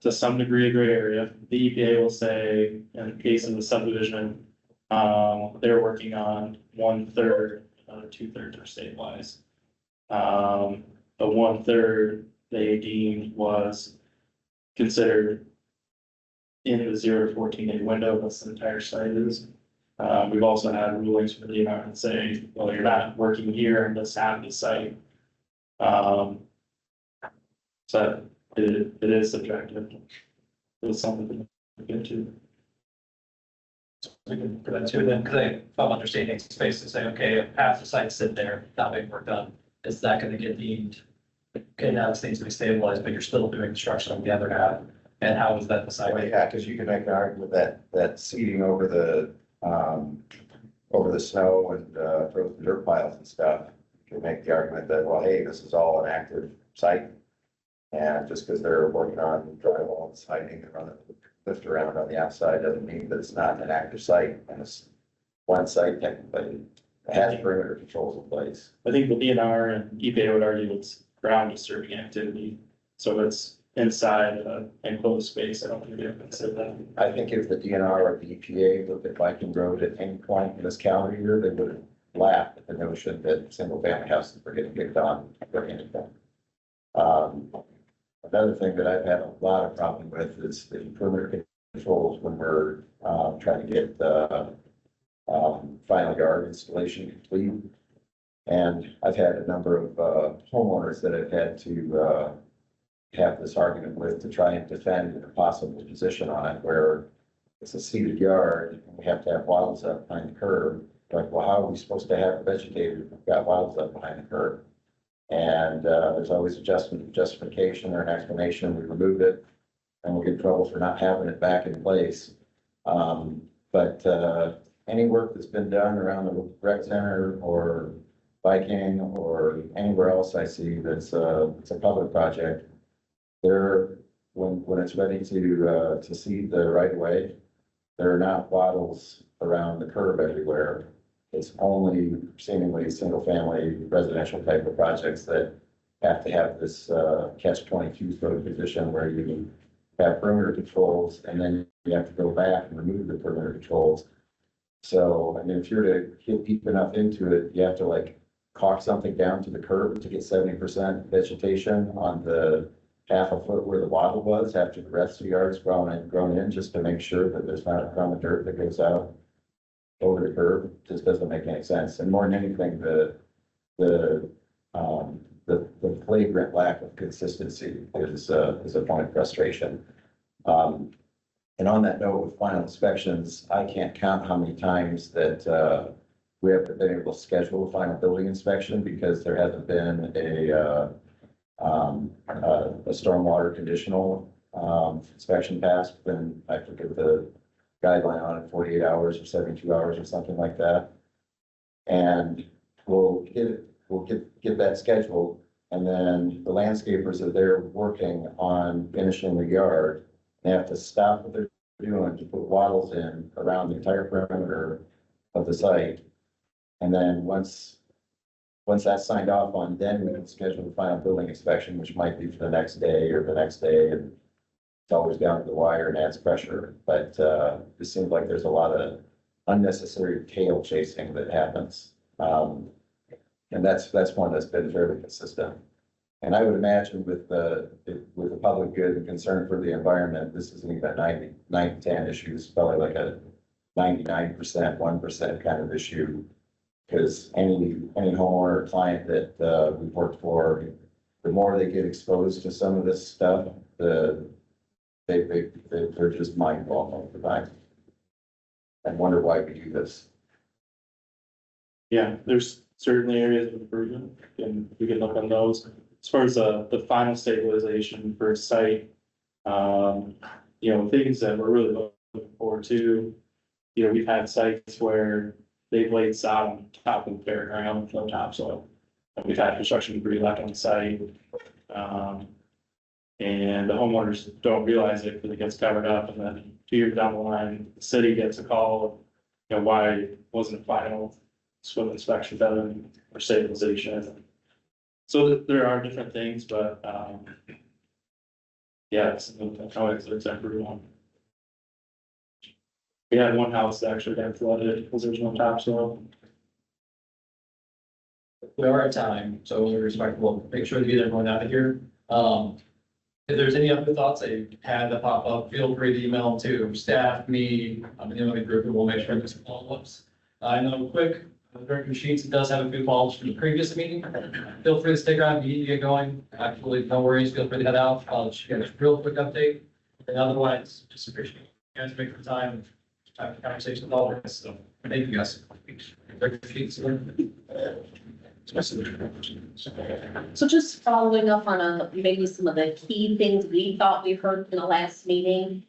to some degree a gray area. The EPA will say, in the case of the subdivision, they're working on 1/3, another 2/3 are stabilized. a 1/3 they deemed was considered in the 0 to 14 day window, that's the entire site is. We've also had rulings from the DNR that say, well, you're not working here in this half of the site. So it is subjective. It's something to look into. We can put that too then, because if I'm understanding space to say, okay, if half the site's sit there, not being work done, is that gonna get deemed? Okay, now this needs to be stabilized, but you're still doing construction on the other half, and how is that Well, decided? yeah, because you can make an argument that seeding over the snow and, frozen dirt piles and stuff, you can make the argument that, well, hey, this is all an active site. And just because they're working on drywall and siding and running lift around on the outside doesn't mean that it's not an active site, and it's one site technically. It has perimeter controls in place. I think the DNR and EPA would argue it's ground disturbing activity, so it's inside an enclosed space. I don't think they would consider that. I think if the DNR or the EPA looked at Viking Road at any point in this calendar year, they would have laughed at the notion that single family houses were getting picked on for anything. Another thing that I've had a lot of problem with is the perimeter controls when we're trying to get the final yard installation complete. And I've had a number of homeowners that I've had to have this argument with to try and defend a possible position on it where it's a seeded yard and we have to have wattles up behind the curb. Like, well, how are we supposed to have it vegetated if we've got wattles up behind the curb? And there's always justification or an explanation. We remove it and we'll get in trouble for not having it back in place. But any work that's been done around the rec center or Viking or anywhere else I see that's it's a public project, there, when it's ready to seed the right of way, there are not wattles around the curb everywhere. It's only seemingly single family residential type of projects that have to have this catch-22 sort of position where you have perimeter controls and then you have to go back and remove the perimeter controls. So, I mean, if you're to get deep enough into it, you have to like caulk something down to the curb to get 70% vegetation on the half a foot where the wattle was after the rest of the yard's grown in, just to make sure that there's not a crumb of dirt that goes out over the curb. Just doesn't make any sense. And more than anything, the flagrant lack of consistency is a point of frustration. And on that note, with final inspections, I can't count how many times that we haven't been able to schedule a final building inspection because there hasn't been a stormwater conditional inspection passed. Then I forget the guideline on it, 48 hours or 72 hours or something like that. And we'll get that scheduled. And then the landscapers are there working on finishing the yard. They have to stop what they're doing to put wattles in around the entire perimeter of the site. And then once that's signed off on, then we can schedule the final building inspection, which might be for the next day or the next day. And it's always down to the wire and adds pressure. But it seems like there's a lot of unnecessary tail chasing that happens. And that's one that's been fairly consistent. And I would imagine with the public good and concern for the environment, this isn't even a 90-10 issue. It's probably like a 99%, 1% kind of issue. Because any homeowner or client that we've worked for, the more they get exposed to some of this stuff, they're just mind blown all the time. And wonder why we do this. Yeah, there's certainly areas of improvement, and we can look on those. As far as the final stabilization for a site, things that we're really looking forward to. We've had sites where they've laid sod on top of bare ground, no topsoil. And we've had construction debris left on the site. And the homeowners don't realize it because it gets covered up, and then 2 years down the line, the city gets a call, why wasn't a final swim inspection done or stabilization? So there are different things, but, yeah, it's everyone. We had one house that actually got flooded because there's no topsoil. we are at time, so we're respectful, make sure to get everyone out of here. If there's any other thoughts that you had that pop up, feel free to email to staff, me, the other group, and we'll make sure there's follow-ups. I know quick, Director Sheets does have a few follow-ups from the previous meeting. Feel free to stick around, if you need to get going, absolutely, no worries, feel free to head out, I'll just get a real quick update. And otherwise, just appreciate you guys making the time, have a conversation with all of us, so thank you guys. Director Sheets. So just following up on maybe some of the key things we thought we heard in the last meeting,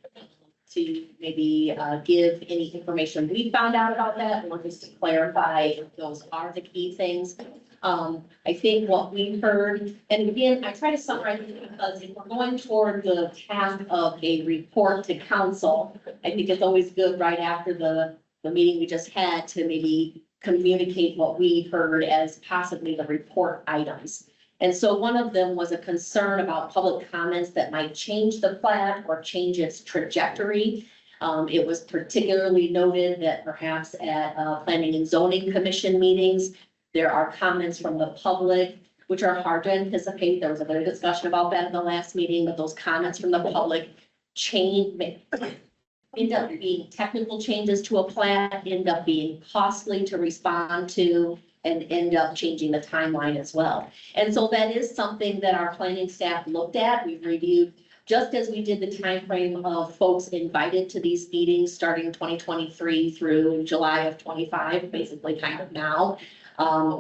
to maybe give any information we found out about that, or just to clarify if those are the key things. I think what we heard, and again, I try to summarize it because if we're going toward the path of a report to council, I think it's always good right after the meeting we just had to maybe communicate what we heard as possibly the report items. And so one of them was a concern about public comments that might change the plat or change its trajectory. It was particularly noted that perhaps at planning and zoning commission meetings, there are comments from the public, which are hard to anticipate. There was a bit of discussion about that in the last meeting, but those comments from the public end up being technical changes to a plat, end up being costly to respond to, and end up changing the timeline as well. And so that is something that our planning staff looked at. We've reviewed, just as we did the timeframe of folks invited to these meetings starting 2023 through July of 25, basically kind of now.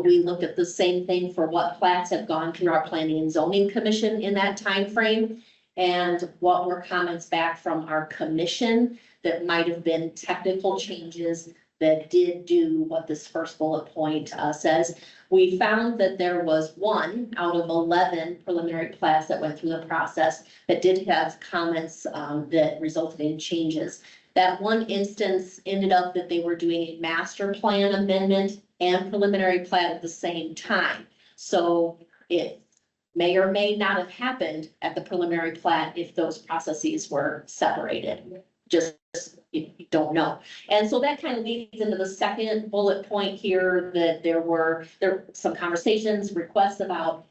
We looked at the same thing for what plats have gone through our planning and zoning commission in that timeframe, and what were comments back from our commission that might have been technical changes that did do what this first bullet point says. We found that there was 1 out of 11 preliminary plats that went through the process that did have comments that resulted in changes. That one instance ended up that they were doing a master plan amendment and preliminary plat at the same time. So it may or may not have happened at the preliminary plat if those processes were separated. Just, you don't know. And so that kind of leads into the second bullet point here, that there were some conversations, requests about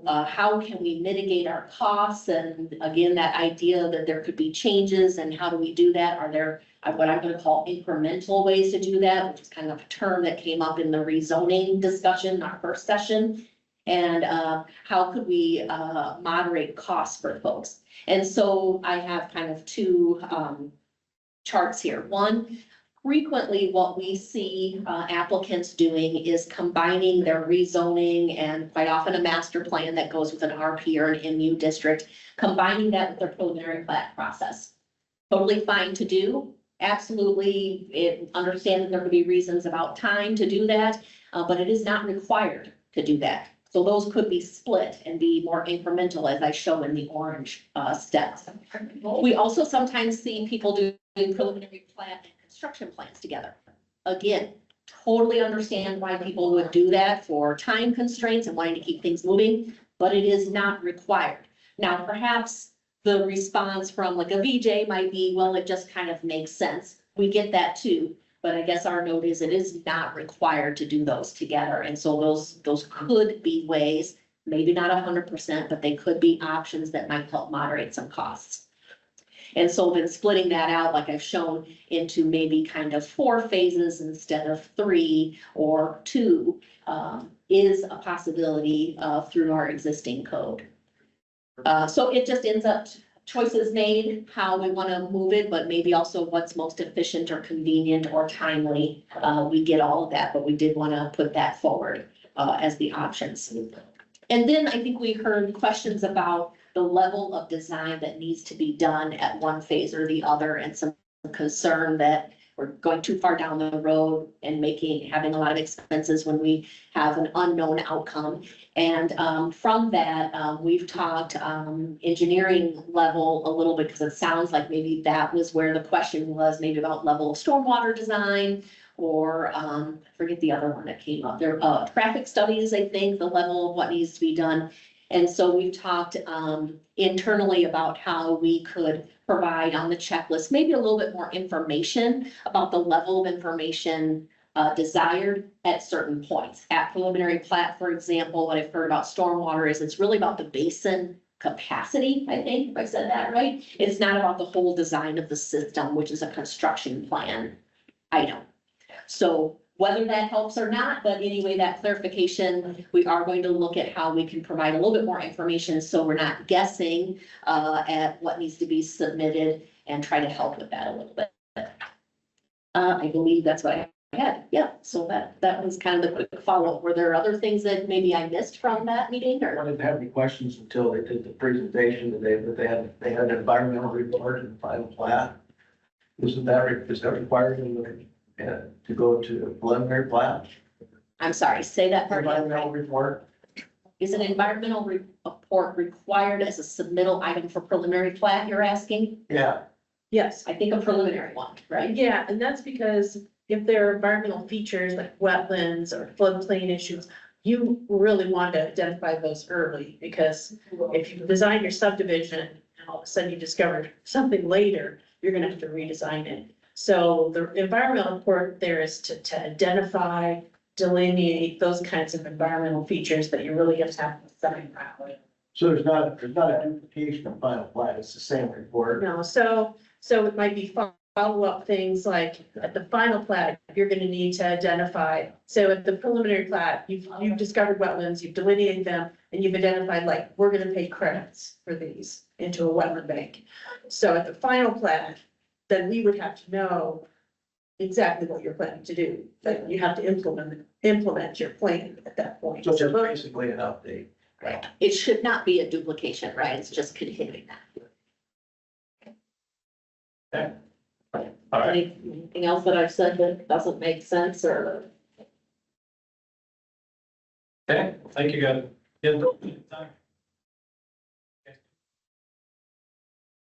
how can we mitigate our costs? And again, that idea that there could be changes, and how do we do that? Are there what I'm going to call incremental ways to do that, which is kind of a term that came up in the rezoning discussion, our first session. And how could we moderate costs for folks? And so I have kind of 2 charts here. One, frequently what we see applicants doing is combining their rezoning and quite often a master plan that goes with an RP or an MU district, combining that with their preliminary plat process. Totally fine to do. Absolutely, understand that there could be reasons about time to do that, but it is not required to do that. So those could be split and be more incremental, as I show in the orange steps. We also sometimes see people doing preliminary plat and construction plans together. Again, totally understand why people would do that for time constraints and wanting to keep things moving, but it is not required. Now, perhaps the response from like a VJ might be, well, it just kind of makes sense. We get that too. But I guess our note is it is not required to do those together. And so those could be ways, maybe not 100%, but they could be options that might help moderate some costs. And so then splitting that out, like I've shown, into maybe kind of 4 phases instead of 3 or 2 is a possibility through our existing code. So it just ends up choices made, how we want to move it, but maybe also what's most efficient or convenient or timely. We get all of that, but we did want to put that forward as the options. And then I think we heard questions about the level of design that needs to be done at one phase or the other, and some concern that we're going too far down the road and having a lot of expenses when we have an unknown outcome. And from that, we've talked engineering level a little bit, because it sounds like maybe that was where the question was, maybe about level of stormwater design, or I forget the other one that came up there, traffic studies, I think, the level of what needs to be done. And so we've talked internally about how we could provide on the checklist, maybe a little bit more information about the level of information desired at certain points. At preliminary plat, for example, what I've heard about stormwater is it's really about the basin capacity, I think, if I said that right. It's not about the whole design of the system, which is a construction plan item. So whether that helps or not, but anyway, that clarification, we are going to look at how we can provide a little bit more information, so we're not guessing at what needs to be submitted and try to help with that a little bit. I believe that's what I had. Yeah, so that was kind of the quick follow-up. Were there other things that maybe I missed from that meeting I or? didn't have any questions until they did the presentation today, but they had an environmental report and final plat. Is that required to go to preliminary plat? I'm sorry, say that part again. Environmental report? Is an environmental report required as a submittal item for preliminary plat, you're asking? Yeah. Yes. I think a preliminary one, right? Yeah, and that's because if there are environmental features like wetlands or floodplain issues, you really want to identify those early, because if you design your subdivision and all of a sudden you discover something later, you're gonna have to redesign it. So the environmental report there is to identify, delineate those kinds of environmental features that you really have to have in the design pathway. So there's not a duplication of final plat, it's the same report. No, so it might be follow-up things like at the final plat, you're gonna need to identify. So at the preliminary plat, you've discovered wetlands, you've delineated them, and you've identified like, we're gonna pay credits for these into a wetland bank. So at the final plat, then we would have to know exactly what you're planning to do, but you have to implement your plan at that point. So just basically an update. Right. It should not be a duplication, right? It's just continuing that. Okay. All right. Anything else that I've said that doesn't make sense or? Okay, thank you guys. Yeah,